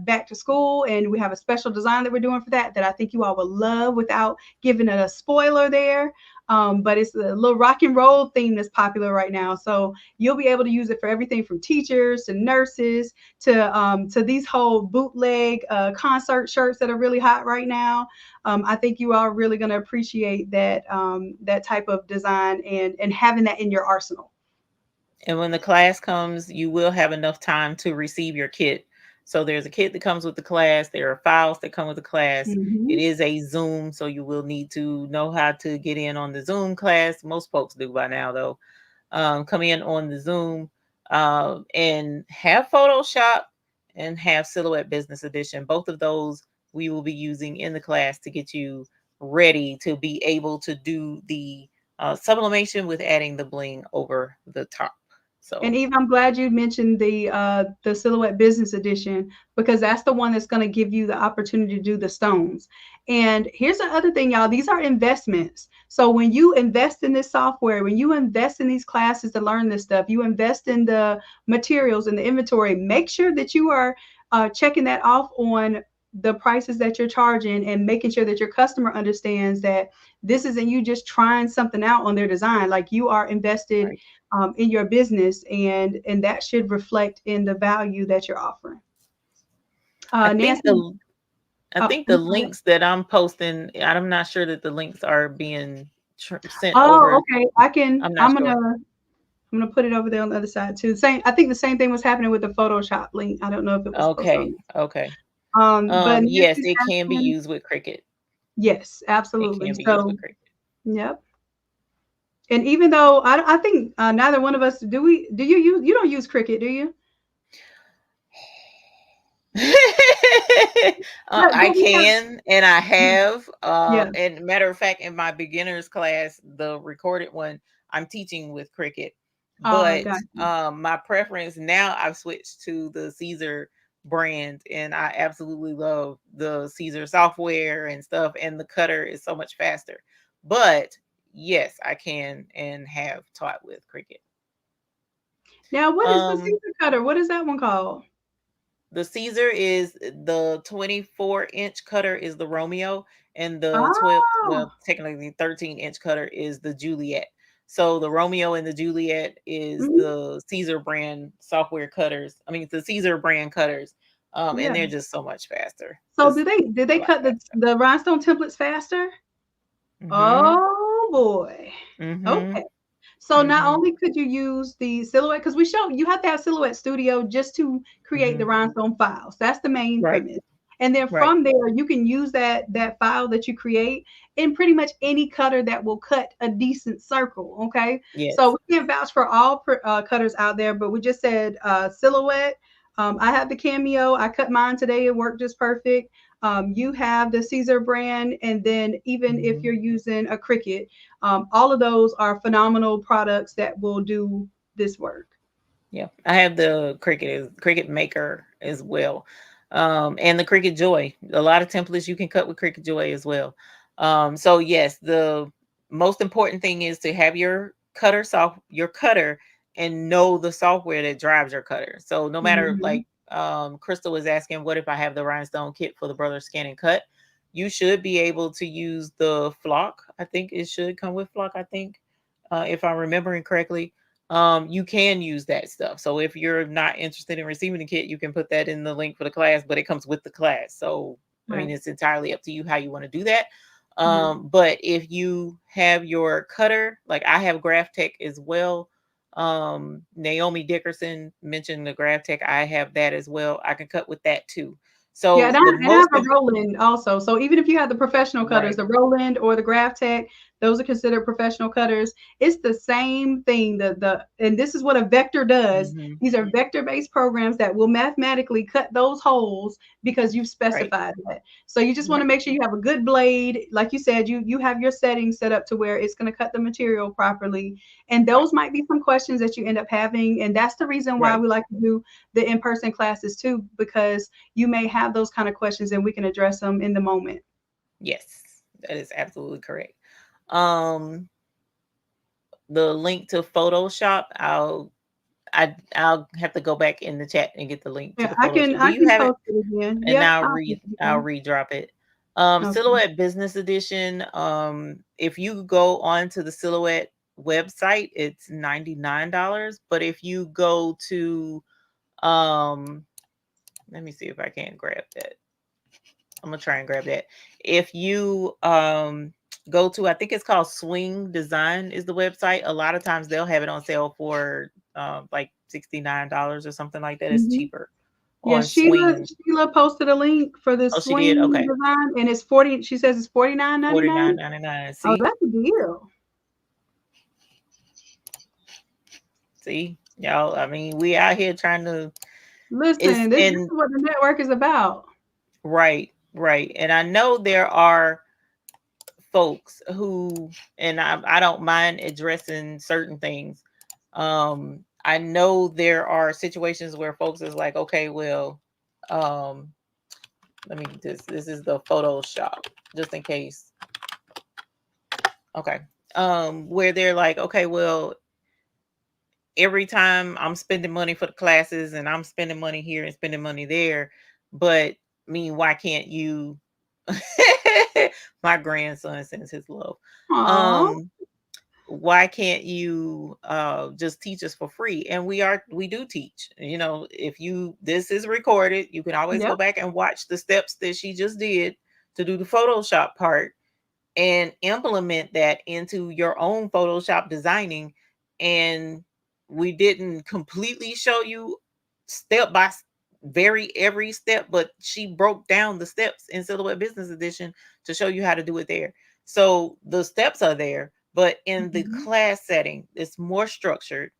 back to school. And we have a special design that we're doing for that I think you all will love without giving it a spoiler there. But it's a little rock and roll theme that's popular right now. So you'll be able to use it for everything from teachers to nurses to these whole bootleg concert shirts that are really hot right now. I think you are really going to appreciate that type of design and having that in your arsenal. And when the class comes, you will have enough time to receive your kit. So there's a kit that comes with the class. There are files that come with the class. It Hmm. is a Zoom, so you will need to know how to get in on the Zoom class. Most folks do by now, though. Come in on the Zoom and have Photoshop and have Silhouette Business Edition. Both of those we will be using in the class to get you ready to be able to do the sublimation with adding the bling over the top. And So Eve, I'm glad you mentioned the Silhouette Business Edition because that's the one that's going to give you the opportunity to do the stones. And here's the other thing, y'all. These are investments. So when you invest in this software, when you invest in these classes to learn this stuff, you invest in the materials and the inventory. Make sure that you are checking that off on the prices that you're charging and making sure that your customer understands that this isn't you just trying something out on their design. Like you are invested right. in your business, and that should reflect in the value that you're offering. I think Nancy, I oh, think the links that I'm posting, I'm not sure that the links are being sent oh, over. okay. I can. I'm not sure. I'm gonna put it over there on the other side too. Same. I think the same thing was happening with the Photoshop link. I don't know if it was posted Okay. on. Okay. But Yes, Nancy's it can be asking. used with Cricut. Yes, It absolutely. can be used So, with Cricut. yep. And even though I think neither one of us do we do you don't use Cricut, do you? I But we have can and I have. yeah. And matter of fact, in my beginners class, the recorded one, I'm teaching with Cricut. But Got you. my preference now, I've switched to the Caesar brand, and I absolutely love the Caesar software and stuff. And the cutter is so much faster. But yes, I can and have taught with Cricut. Now, what is the Um, Caesar cutter? What is that one called? The Caesar is the 24-inch cutter is the Romeo, and the 12, Oh, well, technically 13-inch cutter is the Juliet. So the Romeo and the Juliet is mhm, the Caesar brand software cutters. I mean, the Caesar brand cutters, and yeah. they're just so much faster. So Just did they a lot cut faster. the rhinestone templates faster? Mhm. Oh boy. Mhm. Okay. So not Mhm. only could you use the silhouette, because we show you have to have Silhouette Studio just to create the Mhm. rhinestone files. That's the main Right. premise. And then Right. from there, you can use that file that you create in pretty much any cutter that will cut a decent circle. Okay, so Yes. we can't vouch for all cutters out there, but we just said Silhouette. I have the Cameo. I cut mine today. It worked just perfect. You have the Caesar brand, and then even if Mhm. you're using a Cricut, all of those are phenomenal products that will do this work. Yeah, I have the Cricut Maker as well, and the Cricut Joy. A lot of templates you can cut with Cricut Joy as well. So yes, the most important thing is to have your cutter, and know the software that drives your cutter. So no matter Hmm. like Crystal was asking, what if I have the rhinestone kit for the brother scan and cut? You should be able to use the flock. I think it should come with flock. I think, if I'm remembering correctly, you can use that stuff. So if you're not interested in receiving the kit, you can put that in the link for the class, but it comes with the class. So I mean, Right. it's entirely up to you how you want to do that. Hmm. But if you have your cutter, like I have Graph Tech as well. Naomi Dickerson mentioned the Graph Tech. I have that as well. I can cut with that too. Yeah, So and the I have most a Roland also. So even if you have the professional cutters, right. the Roland or the Graph Tech, those are considered professional cutters. It's the same thing. The and this is what a vector does. Hmm. These are vector-based programs that will mathematically cut those holes because you've Right. specified that. So you just want to Right. make sure you have a good blade. Like you said, you have your settings set up to where it's going to cut the material properly. And Right. those might be some questions that you end up having. And that's the reason why Right. we like to do the in-person classes too, because you may have those kind of questions and we can address them in the moment. Yes, that is absolutely correct. Um, the link to Photoshop, I'll have to go back in the chat and get the link to Yeah, the I Photoshop. can Do I you can have it? post it again. And Yep, I'll post it I'll again. redrop it. Okay. Silhouette Business Edition. If you go on to the Silhouette website, it's $99. But if you go to um, let me see if I can grab that. I'm gonna try and grab that. If you go to, I think it's called Swing Design is the website. A lot of times they'll have it on sale for like $69 or something like that. It's Mhm. cheaper Yeah, on Swing. Sheila posted a link for the Oh, she did. swing Okay, design, and it's 40. She says it's 49.99. 49.99. Oh, See, that's a deal. see, y'all. I mean, we out here trying to. It's Listen, this and is what the network is about. right, right. And I know there are folks who, and I don't mind addressing certain things. I know there are situations where folks is like, okay, well, um, let me this is the Photoshop, just in case. Okay. Where they're like, okay, well, every time I'm spending money for the classes and I'm spending money here and spending money there, but I mean, why can't you my grandson sends his love. Aw, Um why can't you just teach us for free? And we do teach. You know, if you this is recorded, you can always go yep. back and watch the steps that she just did to do the Photoshop part and implement that into your own Photoshop designing. And we didn't completely show you step by very every step, but she broke down the steps in Silhouette Business Edition to show you how to do it there. So the steps are there, but in the Mhm. class setting, it's more structured.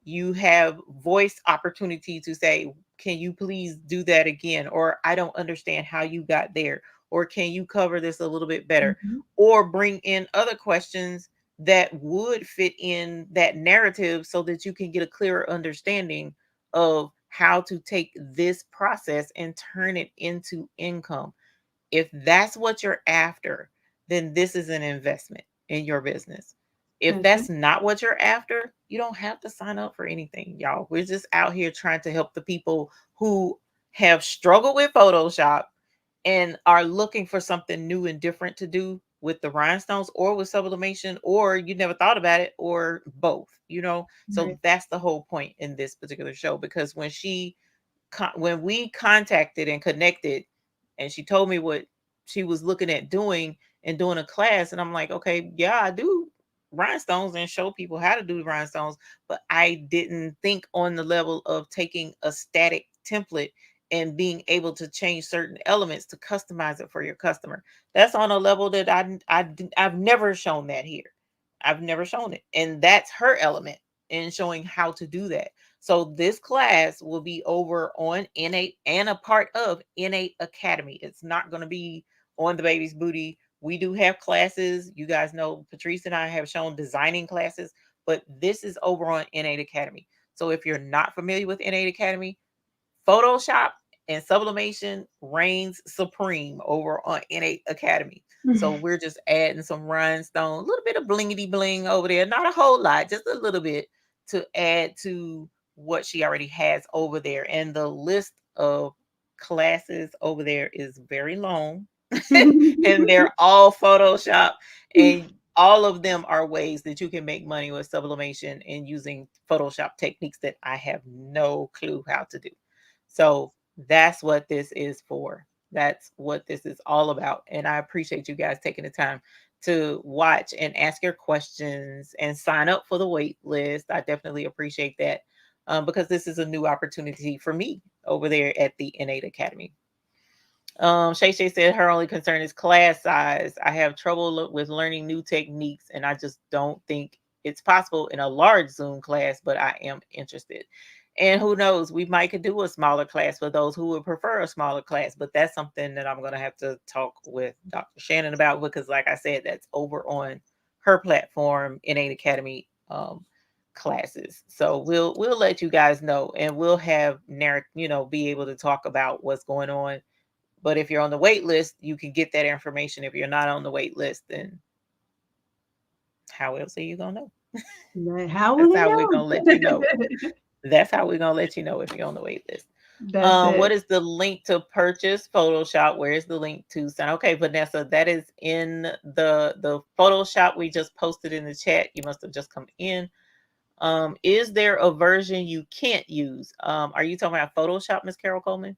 You have voice opportunity to say, can you please do that again? Or I don't understand how you got there. Or can you cover this a little bit better? Mhm. Or bring in other questions that would fit in that narrative so that you can get a clearer understanding of how to take this process and turn it into income. If that's what you're after, then this is an investment in your business. If That's that's it. not what you're after, you don't have to sign up for anything, y'all. We're just out here trying to help the people who have struggled with Photoshop and are looking for something new and different to do with the rhinestones or with sublimation, or you never thought about it, or both, you know. So Right. that's the whole point in this particular show, because when we contacted and connected and she told me what she was looking at doing and doing a class, and I'm like, okay, yeah, I do rhinestones and show people how to do rhinestones, but I didn't think on the level of taking a static template and being able to change certain elements to customize it for your customer. That's on a level that I've never shown that here. I've never shown it, and that's her element in showing how to do that. So this class will be over on Innate and a part of Innate Academy. It's not going to be on the baby's booty. We do have classes. You guys know Patrice and I have shown designing classes, but this is over on Innate Academy. So if you're not familiar with Innate Academy, Photoshop and sublimation reigns supreme over on Innate Academy. So we're just adding some rhinestone, a little bit of blingity bling over there, not a whole lot, just a little bit to add to what she already has over there. And the list of classes over there is very long, and they're all Photoshop, and all of them are ways that you can make money with sublimation and using Photoshop techniques that I have no clue how to do. So that's what this is for. That's what this is all about. And I appreciate you guys taking the time to watch and ask your questions and sign up for the wait list. I definitely appreciate that, because this is a new opportunity for me over there at the Innate Academy. Shay Shay said her only concern is class size. I have trouble with learning new techniques, and I just don't think it's possible in a large Zoom class, but I am interested. And who knows, we might could do a smaller class for those who would prefer a smaller class, but that's something that I'm going to have to talk with Dr. Shannon about, because like I said, that's over on her platform, Innate Academy classes. So we'll let you guys know, and we'll have be able to talk about what's going on. But if you're on the wait list, you can get that information. If you're not on the wait list, then How else are you gonna know? How will That's they how we're know? gonna let you know. That's how we're gonna let you know if you're on the wait list. That's What it. is the link to purchase Photoshop? Where is the link to sign? Okay, Vanessa, that is in the Photoshop we just posted in the chat. You must have just come in. Is there a version you can't use? Are you talking about Photoshop, Miss Carol Coleman?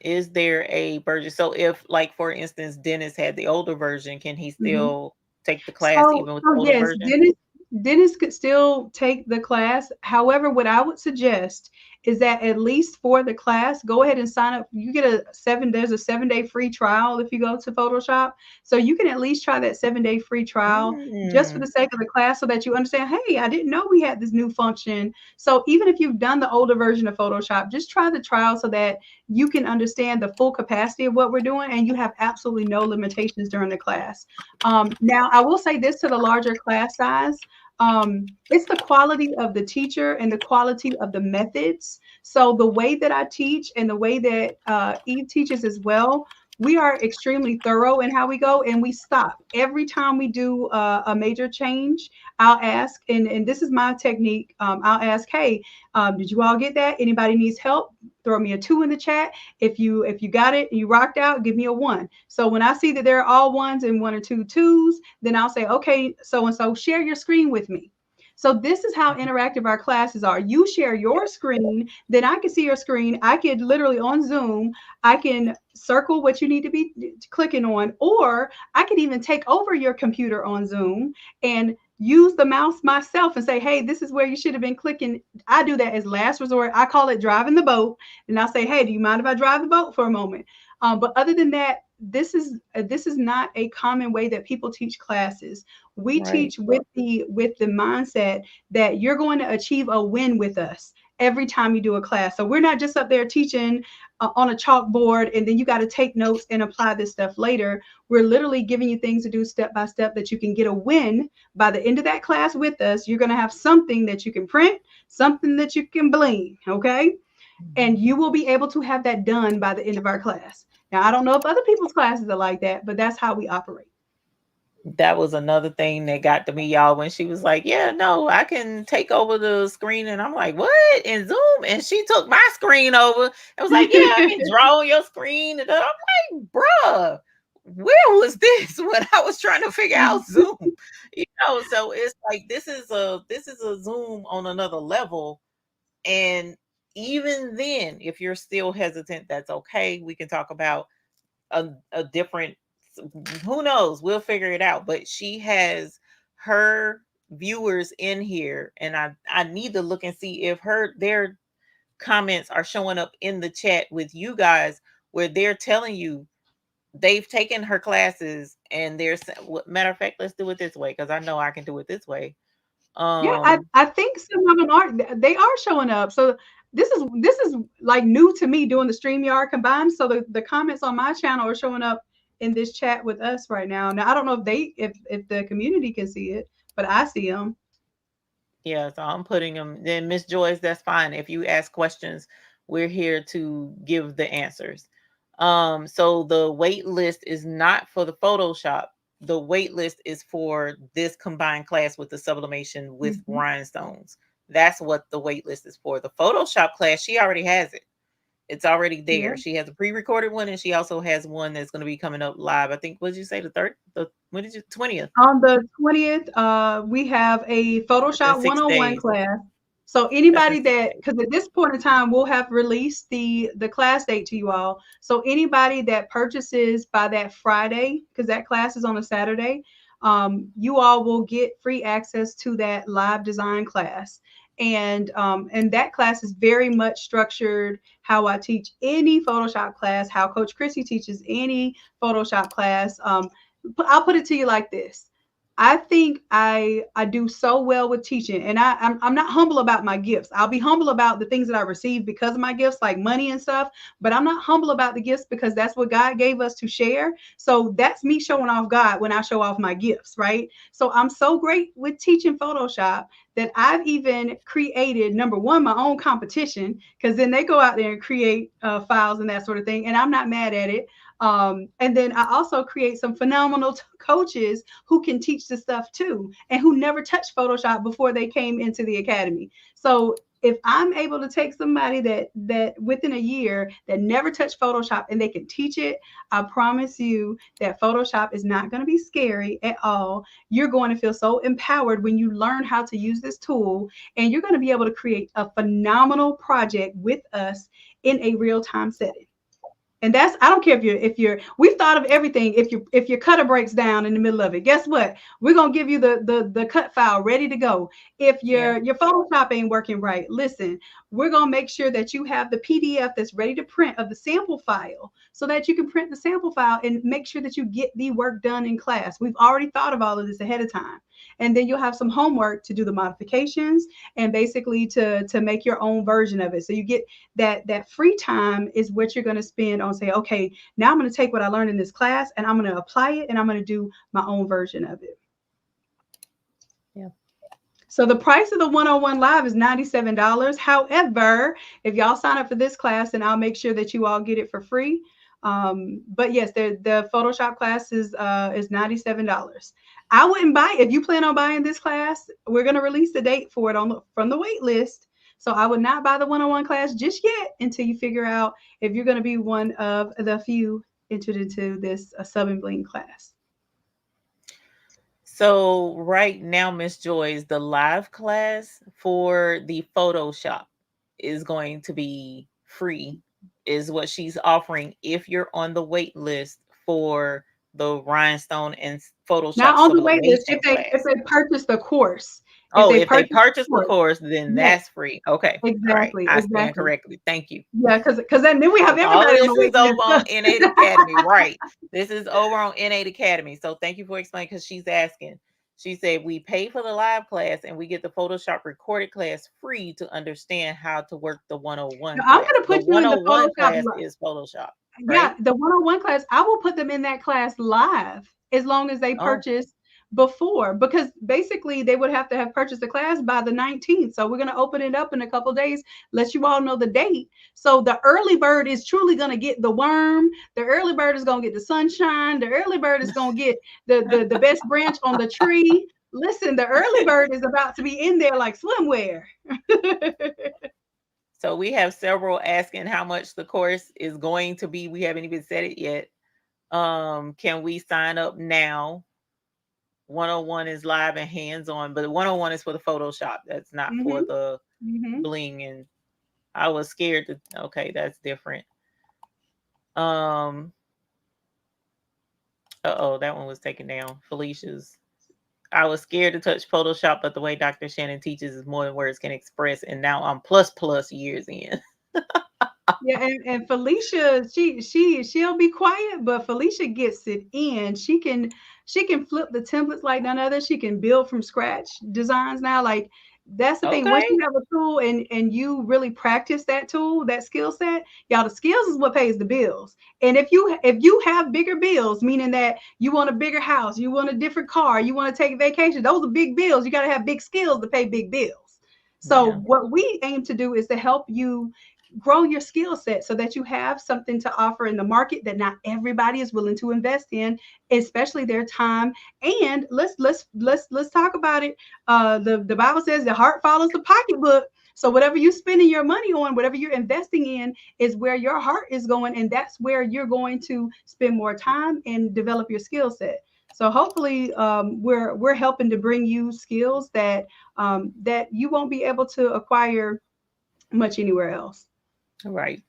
Is there a version? So if, like, for instance, Dennis had the older version, can he Mhm. still take the class So, even with the so older yes, version? Dennis could still take the class. However, what I would suggest is that at least for the class, go ahead and sign up. You get there's a 7-day free trial if you go to Photoshop. So you can at least try that 7-day free trial just for Mm, the sake of the class so that you understand, hey, I didn't know we had this new function. So even if you've done the older version of Photoshop, just try the trial so that you can understand the full capacity of what we're doing and you have absolutely no limitations during the class. Now, I will say this to the larger class size. It's the quality of the teacher and the quality of the methods. So the way that I teach and the way that Eve teaches as well, we are extremely thorough in how we go and we stop. Every time we do a major change, I'll ask, and this is my technique, I'll ask, hey, did you all get that? Anybody needs help? Throw me a 2 in the chat. If you got it and you rocked out, give me a 1. So when I see that they're all ones and 1 or 2 twos, then I'll say, okay, so and so, share your screen with me. So this is how interactive our classes are. You share your screen, then I can see your screen. I could literally on Zoom, I can circle what you need to be clicking on, or I could even take over your computer on Zoom and use the mouse myself and say, hey, this is where you should have been clicking. I do that as last resort. I call it driving the boat. And I'll say, hey, do you mind if I drive the boat for a moment? But other than that, this is not a common way that people teach classes. We right. teach with the mindset that you're going to achieve a win with us every time you do a class. So we're not just up there teaching on a chalkboard and then you got to take notes and apply this stuff later. We're literally giving you things to do step by step that you can get a win by the end of that class with us. You're going to have something that you can print, something that you can bling, okay? And you will be able to have that done by the end of our class. Now, I don't know if other people's classes are like that, but that's how we operate. That was another thing that got to me, y'all, when she was like, "Yeah, no, I can take over the screen," and I'm like, "What?" In Zoom, and she took my screen over. It was like, "Yeah, I can draw on your screen," and I'm like, "Bruh, where was this when I was trying to figure out Zoom?" So it's like this is a Zoom on another level, and even then, if you're still hesitant, that's okay. We can talk about a different, who knows, we'll figure it out. But she has her viewers in here, and I need to look and see if their comments are showing up in the chat with you guys, where they're telling you they've taken her classes, and matter of fact, let's do it this way, because I know I can do it this way. Yeah, I, um I think some of them are, they are showing up. So this is like new to me doing the StreamYard combined. So the comments on my channel are showing up in this chat with us right now. Now I don't know if the community can see it, but I see them. Yeah, so I'm putting them. Then Miss Joyce, that's fine. If you ask questions, we're here to give the answers. So the wait list is not for the Photoshop. The wait list is for this combined class with the sublimation with Mhm. rhinestones. That's what the wait list is for. The Photoshop class, she already has it. It's already Yeah. there. She has a pre-recorded one, and she also has one that's going to be coming up live. I think, what did you say, the third, the what did you 20th? On the 20th, we have a That's in Photoshop 6 days. class. So That's in anybody six that, days. because at this point in time, we'll have released the class date to you all. So anybody that purchases by that Friday, because that class is on a Saturday, you all will get free access to that live design class. And that class is very much structured how I teach any Photoshop class, how Coach Chrissy teaches any Photoshop class. I'll put it to you like this. I think I do so well with teaching, and I'm not humble about my gifts. I'll be humble about the things that I receive because of my gifts, like money and stuff. But I'm not humble about the gifts because that's what God gave us to share. So that's me showing off God when I show off my gifts, right? So I'm so great with teaching Photoshop that I've even created, number one, my own competition, because then they go out there and create files and that sort of thing. And I'm not mad at it. And then I also create some phenomenal coaches who can teach the stuff too, and who never touched Photoshop before they came into the academy. So if I'm able to take somebody that within a year that never touched Photoshop and they can teach it, I promise you that Photoshop is not going to be scary at all. You're going to feel so empowered when you learn how to use this tool, and you're going to be able to create a phenomenal project with us in a real-time setting. And that's, I don't care if you're we've thought of everything. If your cutter breaks down in the middle of it, guess what? We're gonna give you the cut file ready to go. If Yeah. your Photoshop ain't working right, listen, we're gonna make sure that you have the PDF that's ready to print of the sample file, so that you can print the sample file and make sure that you get the work done in class. We've already thought of all of this ahead of time. And then you'll have some homework to do the modifications, and basically to make your own version of it. So you get that free time is what you're going to spend on, say, okay, now I'm going to take what I learned in this class and I'm going to apply it, and I'm going to do my own version of it. Yeah. So the price of the 101 live is $97. However, if y'all sign up for this class, then I'll make sure that you all get it for free. But yes, the Photoshop class is $97. I wouldn't buy it. If you plan on buying this class, we're going to release the date for it from the wait list. So I would not buy the 101 class just yet until you figure out if you're going to be one of the few entered into this Sub and Bling class. So right now, Miss Joyce, the live class for the Photoshop is going to be free, is what she's offering if you're on the wait list for the Rhinestone and Photoshop Now on the wait list, sublimation if class. they purchase the course, if Oh, they if they purchase the purchase the course, course, then yes, that's free. Okay. All right. exactly, I stand exactly. correctly. Thank you. Yeah, because then we have Because all of everybody on this the wait is over on list. N8 Academy, right? This is over on N8 Academy. So thank you for explaining, because she's asking. She said we pay for the live class and we get the Photoshop recorded class free to understand how to work the 101 Now, I'm class. going to The put you in the 101 Photoshop. class is Photoshop, Yeah, right? the one-on-one class, I will put them in that class live as long as they Oh, purchase before, because basically they would have to have purchased the class by the 19th. So we're going to open it up in a couple of days, let you all know the date. So the early bird is truly going to get the worm. The early bird is going to get the sunshine. The early bird is going to get the best branch on the tree. Listen, the early bird is about to be in there like swimwear. so we have several asking how much the course is going to be. We haven't even said it yet. Can we sign up now? 101 is live and hands-on, but 101 is for the Photoshop. That's not for Hmm. the Hmm. Bling. And I was scared to, okay, that's different. Um, uh-oh, that one was taken down. Felicia's. I was scared to touch Photoshop, but the way Dr. Shannon teaches is more than words can express. And now I'm plus years in. Yeah, and Felicia, she'll be quiet, but Felicia gets it in. She can flip the templates like none other. She can build from scratch designs now. Like that's the thing. Once Okay. you have a tool and you really practice that tool, that skill set, y'all, the skills is what pays the bills. And if you have bigger bills, meaning that you want a bigger house, you want a different car, you want to take a vacation, those are big bills. You got to have big skills to pay big bills. So Yeah. what we aim to do is to help you grow your skill set so that you have something to offer in the market that not everybody is willing to invest in, especially their time. And let's talk about it. The Bible says the heart follows the pocketbook. So whatever you're spending your money on, whatever you're investing in, is where your heart is going, and that's where you're going to spend more time and develop your skill set. So hopefully, we're helping to bring you skills that you won't be able to acquire much anywhere else. Right.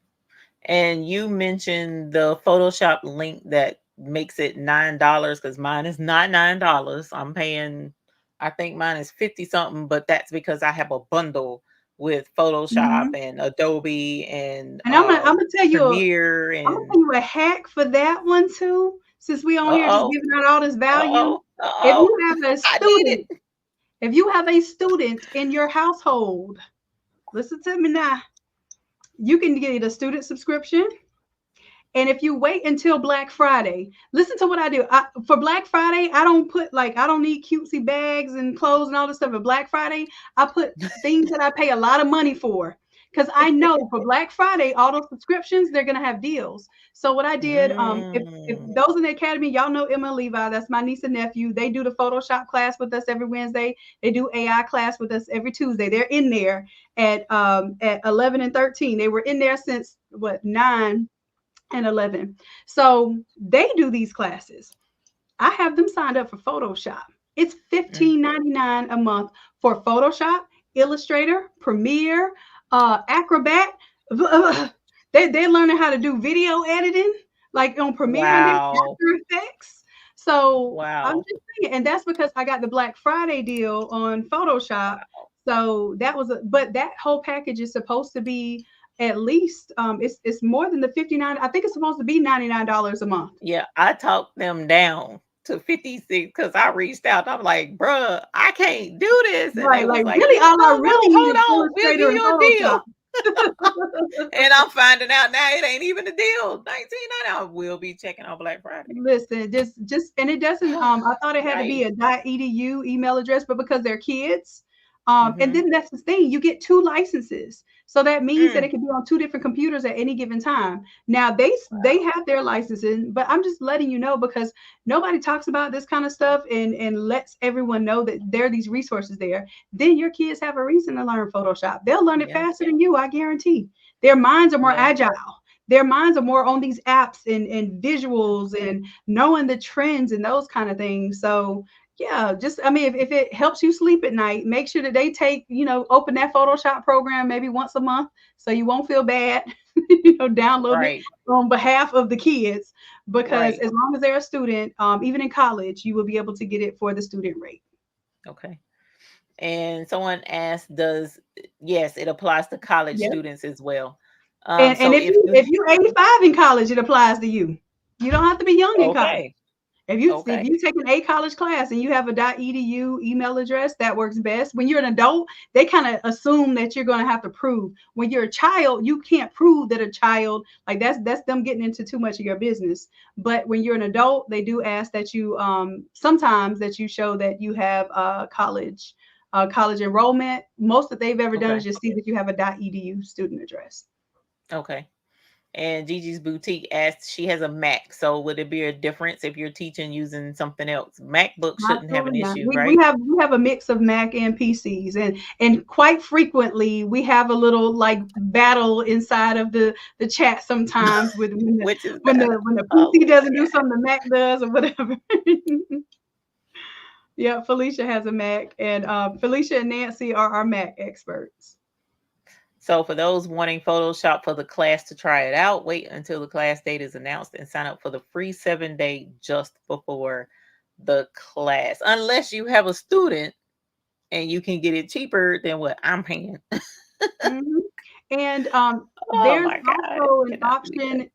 And you mentioned the Photoshop link that makes it $9, because mine is not $9. I'm paying, I think mine is 50 something, but that's because I have a bundle with Photoshop Mhm. and Adobe and And I'm gonna tell you Premiere and a hack for that one too. Since we on here just uh-oh, giving out all this value, uh-oh, if uh-oh. you have a I need student, it. if you have a student in your household, listen to me now. You can get a student subscription, And if you wait until Black Friday, listen to what I do. For Black Friday, I don't put like, I don't need cutesy bags and clothes and all this stuff. For Black Friday, I put things that I pay a lot of money for. Because I know for Black Friday, all those subscriptions, they're gonna have deals. So what I did, if Mm, those in the academy, y'all know Emma and Levi, that's my niece and nephew. They do the Photoshop class with us every Wednesday. They do AI class with us every Tuesday. They're in there at 11 and 13. They were in there since what 9 and 11. So they do these classes. I have them signed up for Photoshop. It's mm. $15.99 a month for Photoshop, Illustrator, Premiere, Acrobat. They're learning how to do video editing, like on Premiere and then Wow. After Effects. So I'm Wow. just saying, and that's because I got the Black Friday deal on Photoshop. Wow. So that was but that whole package is supposed to be at least it's more than the 59. I think it's supposed to be $99 a month. Yeah, I talked them down to 56 because I reached out. I'm like, bruh, I can't do this. And they Right, was like like, really all I no, no, really need hold is on. We'll give Illustrator and you a Photoshop. deal. And I'm finding out now it ain't even a deal. 19.99. I will be checking on Black Friday. Listen, just and it doesn't I thought it had to be Yikes. a .edu email address, but because they're kids, and Mm-hmm. then that's the thing, you get two licenses. So that means that Mm. it can be on two different computers at any given time. Now they Wow. have their licensing, but I'm just letting you know because nobody talks about this kind of stuff and lets everyone know that there are these resources there. Then your kids have a reason to learn Photoshop. They'll learn it Yeah. faster than you, I guarantee. Their minds are more Yeah. agile. Their minds are more on these apps and visuals and knowing the trends and those kind of things. So yeah, just I mean, if it helps you sleep at night, make sure that they take, open that Photoshop program maybe once a month so you won't feel bad, downloading it Right. on behalf of the kids. Because Right. as long as they're a student, even in college, you will be able to get it for the student rate. Okay. And someone asked, does yes, it applies to college Yep. students as well. And So if if you you if you're 85 in college, it applies to you. You don't have to be young in college. okay, If okay, you take an A college class and you have a .edu email address, that works best. When you're an adult, they kind of assume that you're going to have to prove. When you're a child, you can't prove that a child like that's them getting into too much of your business. But when you're an adult, they do ask that you sometimes that you show that you have college enrollment. Most that they've ever done is okay, just see that you have a .edu student address. okay. And Gigi's Boutique asked, she has a Mac, so would it be a difference if you're teaching using something else? MacBook shouldn't have an Absolutely not. issue, We right? have a mix of Mac and PCs, and quite frequently we have a little like battle inside of the chat sometimes with Which is when better. the Oh PC doesn't do my something the Mac does or whatever. Yeah, Felicia has a Mac, and Felicia and Nancy are our Mac experts. So for those wanting Photoshop for the class to try it out, wait until the class date is announced and sign up for the free 7 day just before the class. Unless you have a student and you can get it cheaper than what I'm paying. Mhm. And Oh there's my God. also an Cannot believe that. option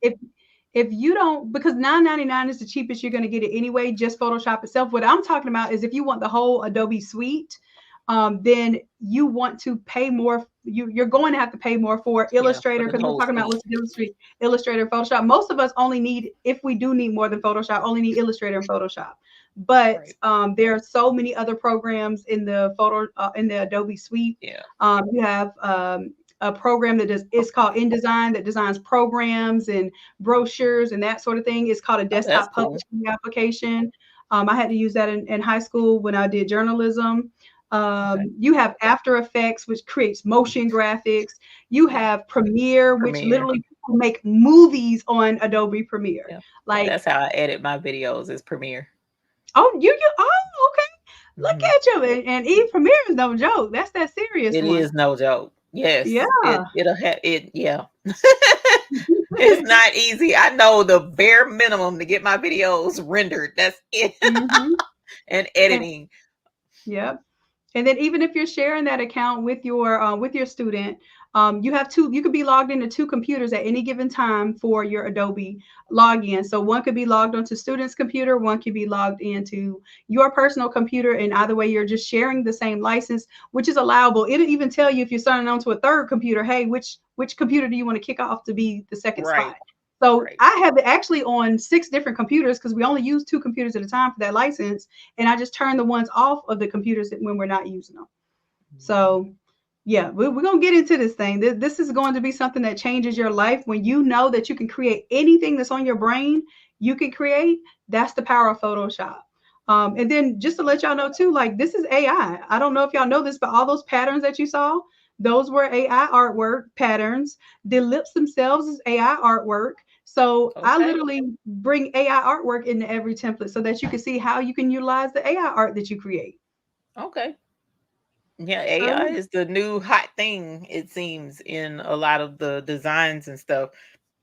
if you don't because 9.99 is the cheapest you're going to get it anyway, just Photoshop itself. What I'm talking about is if you want the whole Adobe suite, then you want to pay more. You're going to have to pay more for Yeah, for Illustrator the because we're whole talking about suite. what's Illustrator and Photoshop. Most of us only need, if we do need more than Photoshop, only need Illustrator and Photoshop. But Right. there are so many other programs in the in the Adobe suite. Yeah. You have a program that does it's called InDesign that designs programs and brochures and that sort of thing. It's called a Oh, that's desktop cool. publishing application. I had to use that in high school when I did journalism. Okay. You have After Effects, which creates motion graphics. You Yeah. have Premiere, which Premiere. literally people make movies on Adobe Premiere. Yeah. Like, That's how I edit my videos is Premiere. oh, okay. Look Hmm. at you. And Eve Premiere is no joke. That's that serious It one. is no joke. Yes. Yeah. It'll have it. Yeah. It's not easy. I know the bare minimum to get my videos rendered. That's it. Hmm. And And editing. yep. And then even if you're sharing that account with your student, you have two. You could be logged into two computers at any given time for your Adobe login. So one could be logged onto student's computer, one could be logged into your personal computer, and either way, you're just sharing the same license, which is allowable. It'll even tell you if you're signing on to a third computer, hey, which computer do you want to kick off to be the second Right. spot? So Right. I have it actually on 6 different computers because we only use 2 computers at a time for that license. And I just turn the ones off of the computers when we're not using them. Mhm. So yeah, we're going to get into this thing. This is going to be something that changes your life when you know that you can create anything that's on your brain, you can create. That's the power of Photoshop. And then just to let y'all know too, like this is AI. I don't know if y'all know this, but all those patterns that you saw, those were AI artwork patterns. The lips themselves is AI artwork. So I Okay. literally bring AI artwork into every template so that you can see how you can utilize the AI art that you create. Okay. Yeah, So AI is the new hot thing, it seems, in a lot of the designs and stuff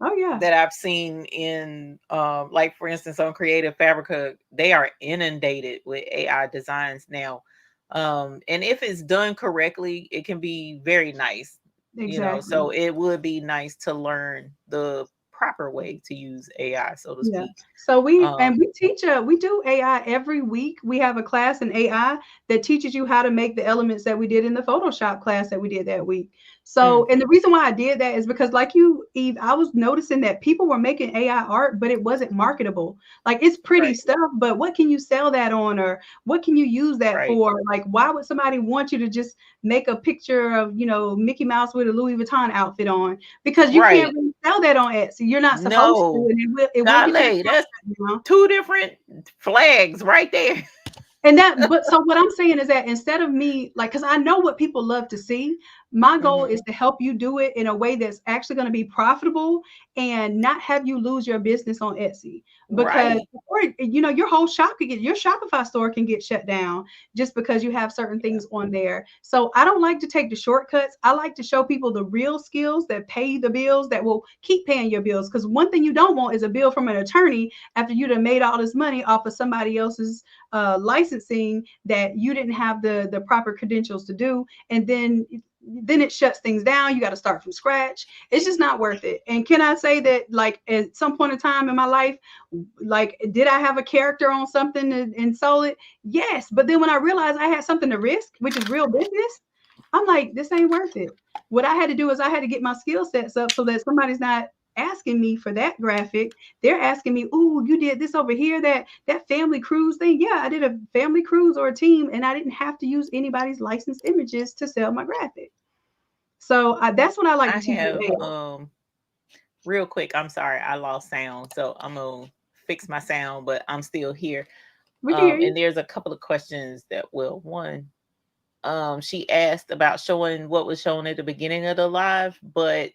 oh yeah, that I've seen in like for instance on Creative Fabrica, they are inundated with AI designs now. And if it's done correctly, it can be very nice, you know. exactly. So it would be nice to learn the proper way to use AI, so to Yeah. speak. So we Um, and we teach we do AI every week. We have a class in AI that teaches you how to make the elements that we did in the Photoshop class that we did that week. So, mm, and the reason why I did that is because like you, Eve, I was noticing that people were making AI art, but it wasn't marketable. Like it's pretty right, stuff, but what can you sell that on or what can you use that right, for? Like why would somebody want you to just make a picture of, Mickey Mouse with a Louis Vuitton outfit on? Because you can't right. really sell that on Etsy. You're not supposed to, No, and it will get you Golly, the that's content. two different flags right there. And that, but so what I'm saying is that instead of me, like, because I know what people love to see, my goal is Mhm. to help you do it in a way that's actually going to be profitable and not have you lose your business on Etsy. Because, Right. or, your whole shop could get, your Shopify store can get shut down just because you have certain Yeah. things on there. So I don't like to take the shortcuts. I like to show people the real skills that pay the bills that will keep paying your bills. Because one thing you don't want is a bill from an attorney after you'd have made all this money off of somebody else's licensing that you didn't have the proper credentials to do, and then it shuts things down. You got to start from scratch. It's just not worth it. And can I say that, like, at some point in time in my life, like, did I have a character on something and sold it? Yes. But then when I realized I had something to risk, which is real business, I'm like, this ain't worth it. What I had to do is I had to get my skill sets up so that somebody's not asking me for that graphic. They're asking me, "Ooh, you did this over here, that family cruise thing." Yeah, I did a family cruise or a team, and I didn't have to use anybody's licensed images to sell my graphic. So that's what I like I to teach have today. real quick, I'm sorry, I lost sound. So I'm gonna fix my sound, but I'm still here. We can hear And you. there's a couple of questions that will one she asked about showing what was shown at the beginning of the live, but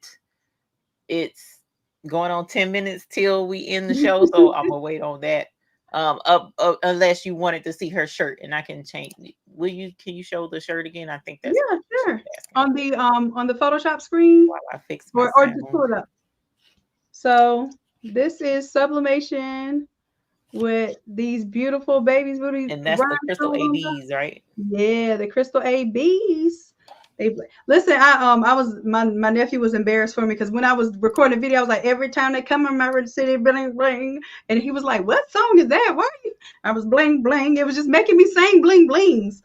it's going on 10 minutes till we end the show, so I'm gonna wait on that. Unless you wanted to see her shirt, and I can change. Will you? Can you show the shirt again? I think that's Yeah, what she was sure. asking On the Photoshop screen, while I fix my or just pull sound. it up. So this is sublimation with these beautiful babies booty And that's the crystal rhinestones on top. ABs, right? Yeah, the crystal ABs. They listen. I was my nephew was embarrassed for me because when I was recording the video, I was like, every time they come in my city, bling bling, and he was like, "What song is that? Why are you?" I was bling bling. It was just making me sing bling blings.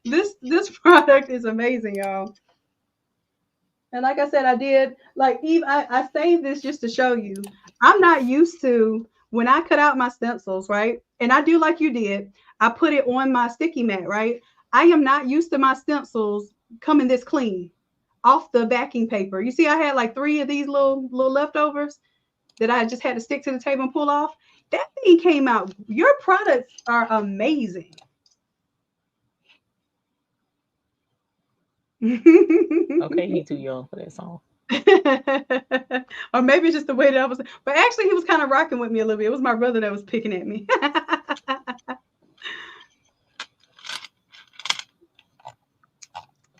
This product is amazing, y'all. And like I said, I did like Eve. I saved this just to show you. I'm not used to when I cut out my stencils, right? And I do like you did. I put it on my sticky mat, right? I am not used to my stencils coming this clean off the backing paper. You see, I had like 3 of these little leftovers that I just had to stick to the table and pull off. That thing came out. Your products are amazing. Okay, he too young for that song. Or maybe it's just the way that I was. But actually, he was kind of rocking with me a little bit. It was my brother that was picking at me.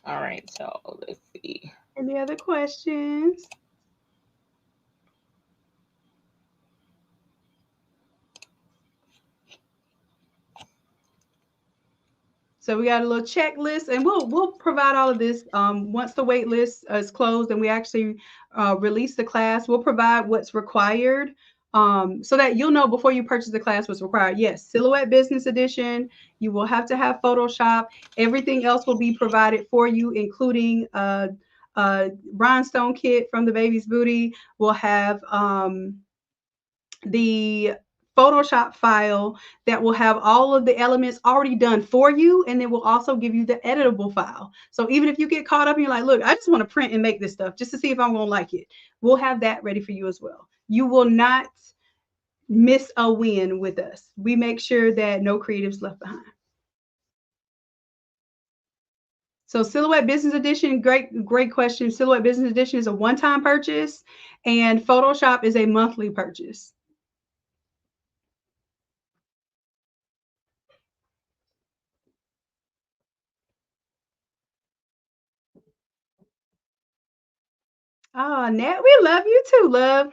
All right, so let's see. Any other questions? So we got a little checklist, and we'll provide all of this once the wait list is closed and we actually release the class. We'll provide what's required so that you'll know before you purchase the class what's required. Yes, Silhouette Business Edition. You will have to have Photoshop. Everything else will be provided for you, including rhinestone kit from the baby's booty. We'll have the Photoshop file that will have all of the elements already done for you, and then we'll also give you the editable file. So even if you get caught up and you're like, look, I just want to print and make this stuff just to see if I'm going to like it, we'll have that ready for you as well. You will not miss a win with us. We make sure that no creatives left behind. So Silhouette Business Edition, great question. Silhouette Business Edition is a one-time purchase, and Photoshop is a monthly purchase. Oh, Nat, we love you too, love.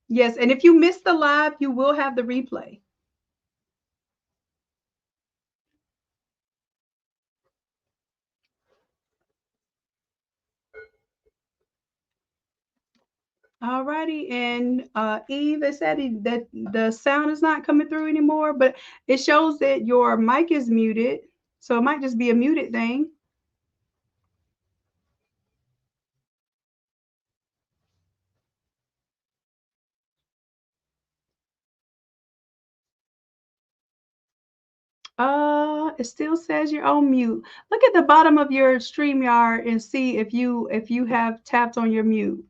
Yes, and if you missed the live, you will have the replay. All righty, and Eve is said that the sound is not coming through anymore, but it shows that your mic is muted, so it might just be a muted thing. It still says you're on mute. Look at the bottom of your StreamYard and see if you have tapped on your mute.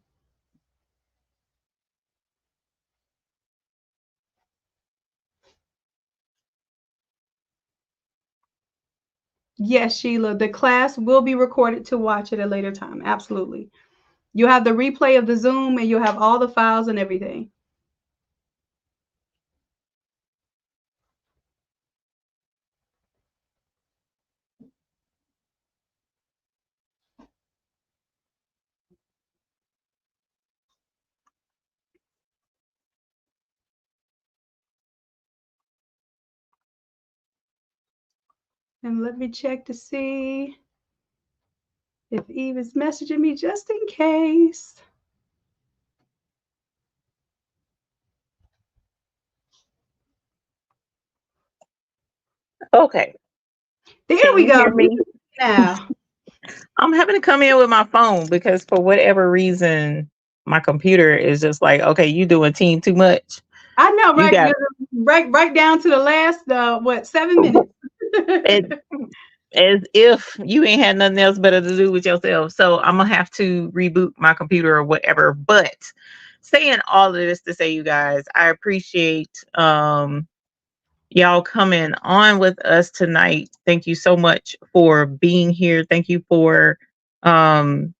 Yes, Sheila, the class will be recorded to watch at a later time. Absolutely. You'll have the replay of the Zoom and you'll have all the files and everything. And let me check to see if Eve is messaging me just in case. Okay. There Can we you go. hear me? Now. I'm having to come in with my phone because for whatever reason, my computer is just like, okay, you doing team too much. I know, You right? got Right down to the last, what, 7 minutes? it as if you ain't had nothing else better to do with yourself. So I'm gonna have to reboot my computer or whatever. But saying all of this to say, you guys, I appreciate y'all coming on with us tonight. Thank you so much for being here. Thank you for um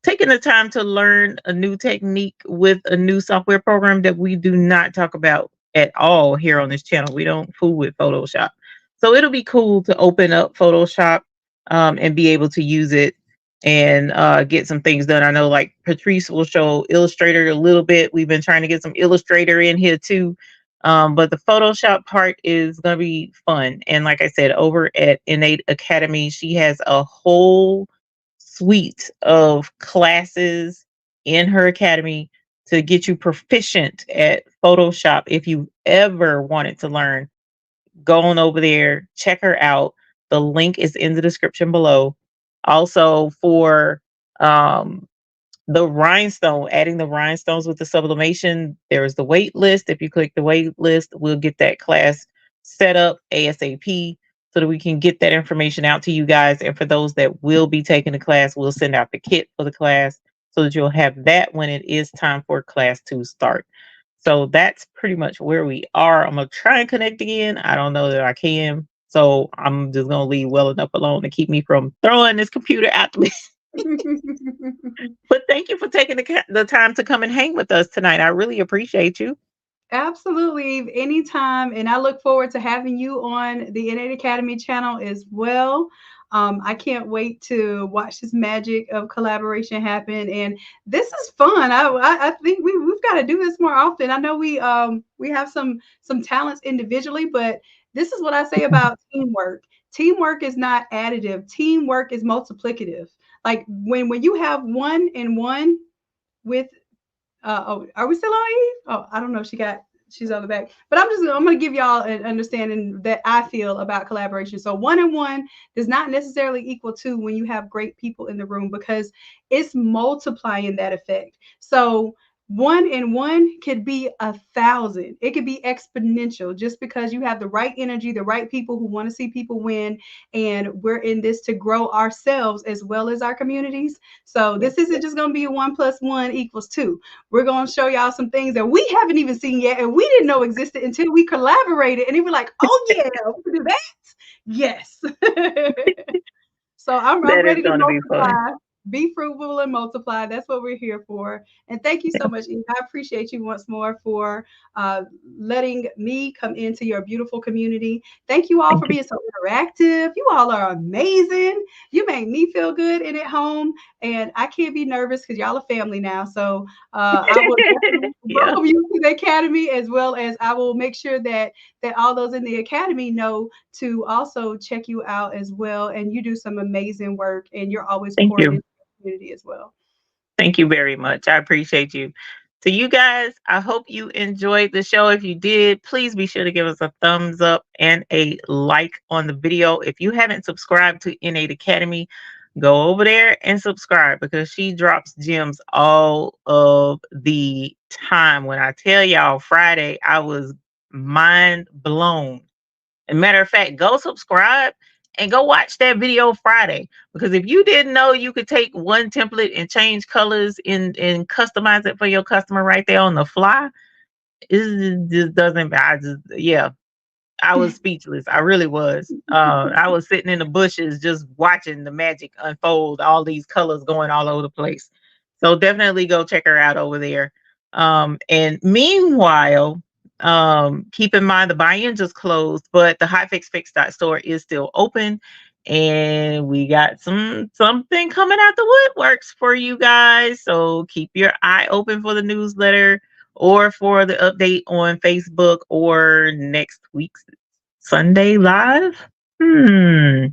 taking the time to learn a new technique with a new software program that we do not talk about at all here on this channel. We don't fool with Photoshop. So it'll be cool to open up Photoshop and be able to use it and get some things done. I know like Patrice will show Illustrator a little bit. We've been trying to get some Illustrator in here too. But the Photoshop part is going to be fun. And like I said, over at Innate Academy, she has a whole suite of classes in her academy to get you proficient at Photoshop. If you ever wanted to learn, go on over there, check her out. The link is in the description below. Also, for um, the rhinestone, adding the rhinestones with the sublimation, there is the wait list. If you click the wait list, we'll get that class set up ASAP so that we can get that information out to you guys. And for those that will be taking the class, we'll send out the kit for the class so that you'll have that when it is time for class to start. So that's pretty much where we are. I'm gonna try and connect again. I don't know that I can. So I'm just gonna leave well enough alone to keep me from throwing this computer out the but thank you for taking the time to come and hang with us tonight. I really appreciate you. Absolutely, anytime. And I look forward to having you on the Innate Academy channel as well. I can't wait to watch this magic of collaboration happen. And this is fun. I think we've got to do this more often. I know we have some talents individually, but this is what I say about teamwork. Teamwork is not additive. Teamwork is multiplicative. Like when you have one and one with oh, are we still on Eve? Oh, I don't know. she's on the back. But I'm gonna give y'all an understanding that I feel about collaboration. So one and one does not necessarily equal two when you have great people in the room, because it's multiplying that effect. So one and one could be 1,000. It could be exponential just because you have the right energy, the right people who want to see people win. And we're in this to grow ourselves as well as our communities. So this isn't just going to be a 1 + 1 = 2. We're going to show y'all some things that we haven't even seen yet and we didn't know existed until we collaborated. And they were like, oh, yeah, we can do that. Yes. So I'm That is ready to going to be fun. multiply, be fruitful and multiply. That's what we're here for. And thank you so much, Eve. I appreciate you once more for uh, letting me come into your beautiful community. Thank you all Thank for you. being so interactive. You all are amazing. You make me feel good and at home. And I can't be nervous because y'all are family now. So I will definitely Yeah. welcome you to the academy, as well as I will make sure that all those in the academy know to also check you out as well. And you do some amazing work, and you're always Thank pouring you. into the community as well. Thank you very much. I appreciate you. To you guys, I hope you enjoyed the show. If you did, please be sure to give us a thumbs up and a like on the video. If you haven't subscribed to Innate Academy, go over there and subscribe, because she drops gems all of the time. When I tell y'all, Friday, I was mind blown. And matter of fact, go subscribe and go watch that video Friday. Because if you didn't know you could take one template and change colors and customize it for your customer right there on the fly, it just doesn't. Yeah, I was speechless. I really was. I was sitting in the bushes just watching the magic unfold, all these colors going all over the place. So definitely go check her out over there. And meanwhile, keep in mind the buy-in just closed, but the hotfixfix.store is still open. And we got something coming out the woodworks for you guys. So keep your eye open for the newsletter or for the update on Facebook or next week's Sunday live. Hmm.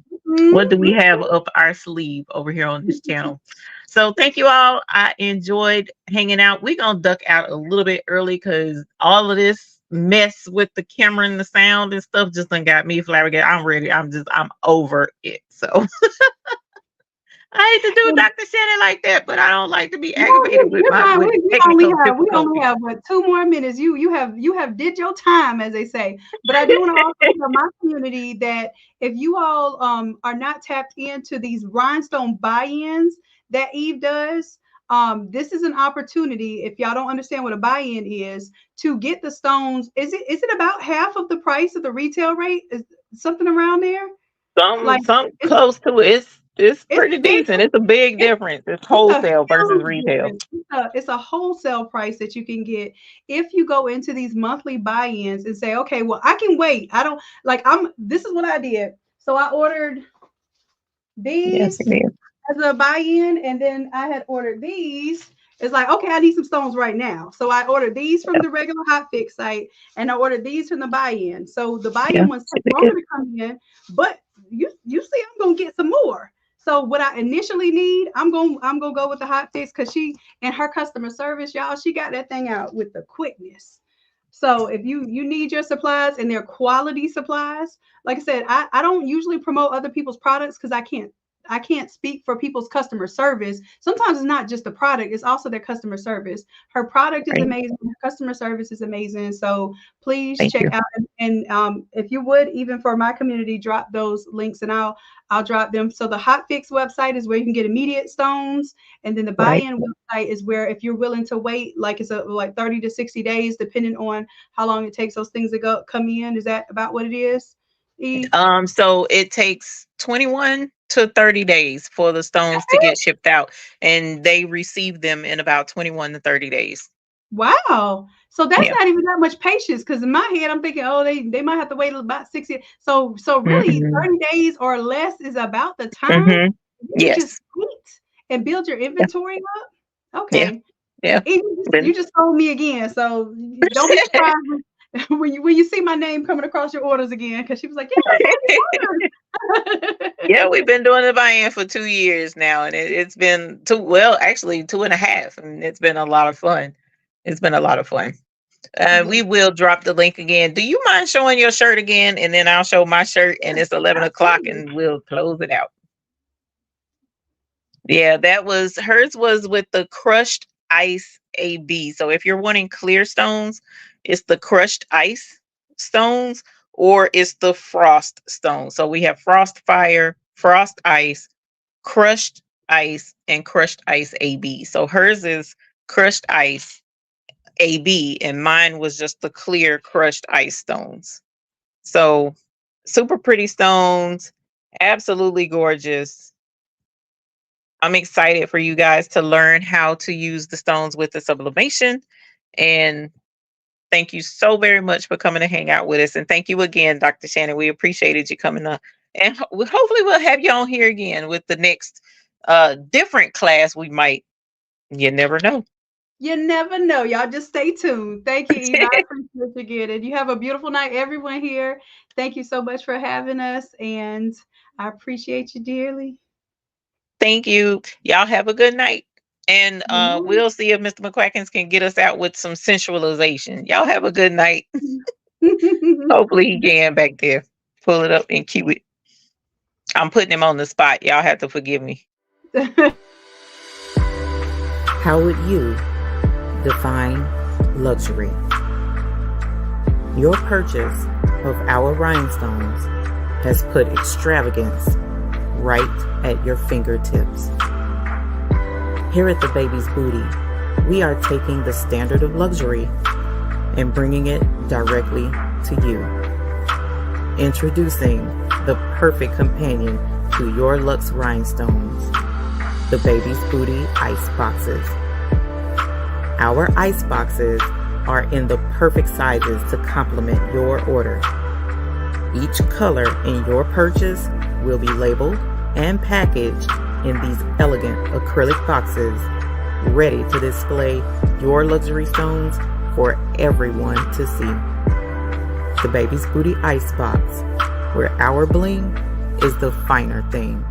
What do we Mhm. have up our sleeve over here on this channel? So thank you all. I enjoyed hanging out. We're gonna duck out a little bit early because all of this mess with the camera and the sound and stuff just done got me flabbergasted. I'm ready. I'm over it. So I hate to do Dr. Shannon like that, but I don't like to be No, aggravated with you're my fine. with We only technical have difficulties. what, 2 more minutes. You have did your time, as they say. But I do want to also tell my community that if you all are not tapped into these rhinestone buy-ins that Eve does, this is an opportunity. If y'all don't understand what a buy-in is, to get the stones, is it about half of the price of the retail rate? Is something around there? Like Some it's close to it. It's it's pretty it's decent. It's a big it's difference. It's it's a wholesale versus huge retail. difference. It's a wholesale price that you can get if you go into these monthly buy-ins and say, okay, well, I can wait. I don't like this is what I did. So I ordered Yes, these it is. as a buy-in, and then I had ordered these. It's like, okay, I need some stones right now. So I ordered these from Yep. the regular Hotfix site, and I ordered these from the buy-in. So the Yeah, buy-in ones take it longer is. to come in, but you see, I'm gonna get some more. So what I initially need, I'm gonna go with the Hotfix because she and her customer service, y'all, she got that thing out with the quickness. So if you need your supplies and they're quality supplies, like I said, I don't usually promote other people's products because I can't speak for people's customer service. Sometimes it's not just the product, it's also their customer service. Her product is Right. amazing, her customer service is amazing. So please Thank check you. out, and if you would, even for my community, drop those links and I'll drop them. So the Hotfix website is where you can get immediate stones, and then the Right. buy-in website is where if you're willing to wait, like it's like 30 to 60 days, depending on how long it takes those things to come in. Is that about what it is, Eve? So it takes 21 to 30 days for the stones to get shipped out, and they receive them in about 21 to 30 days. Wow. So that's Yeah. not even that much patience, because in my head I'm thinking, oh, they might have to wait about 60. So really Hmm. 30 days or less is about the time. Hmm. You can just Yes. wait and build your Yeah. inventory up. Yeah. Okay. Yeah. And you Been- just told me again. So don't be surprised when you see my name coming across your orders again, because she was like, yeah, I saw your Yeah, orders. we've been doing the buy-in for 2 years now, and it's been two, well, actually 2.5, and it's been a lot of fun. It's been a lot of fun. We Yes, will drop the link again. Do you mind showing your shirt again? And then I'll show my shirt, and yes, it's 11 o'clock absolutely. and we'll close it out. Yeah, that was hers was with the crushed ice AB. So if you're wanting clear stones, it's the crushed ice stones or it's the frost stones. So we have frost fire, frost ice, and crushed ice AB. So hers is crushed ice AB, and mine was just the clear crushed ice stones. So super pretty stones, absolutely gorgeous. I'm excited for you guys to learn how to use the stones with the sublimation. And thank you so very much for coming to hang out with us. And thank you again, Dr. Shannon. We appreciated you coming up. And hopefully we'll have you on here again with the next different class we might. You never know. You never know. Y'all just stay tuned. Thank you, Eve. I appreciate you again. And you have a beautiful night, everyone here. Thank you so much for having us. And I appreciate you dearly. Thank you. Y'all have a good night. And Good we'll see if Mr. McQuackins can get us out with some sensualization. Y'all have a good night. night. Hopefully he can back there. Pull it up and cue it. I'm putting him on the spot. Y'all have to forgive me. How would you define luxury? Your purchase of our rhinestones has put extravagance right at your fingertips. Here at the Baby's Booty, we are taking the standard of luxury and bringing it directly to you. Introducing the perfect companion to your luxe rhinestones, the Baby's Booty Ice Boxes. Our ice boxes are in the perfect sizes to complement your order. Each color in your purchase will be labeled and packaged in these elegant acrylic boxes, ready to display your luxury stones for everyone to see. The Baby's Booty Ice Box, where our bling is the finer thing.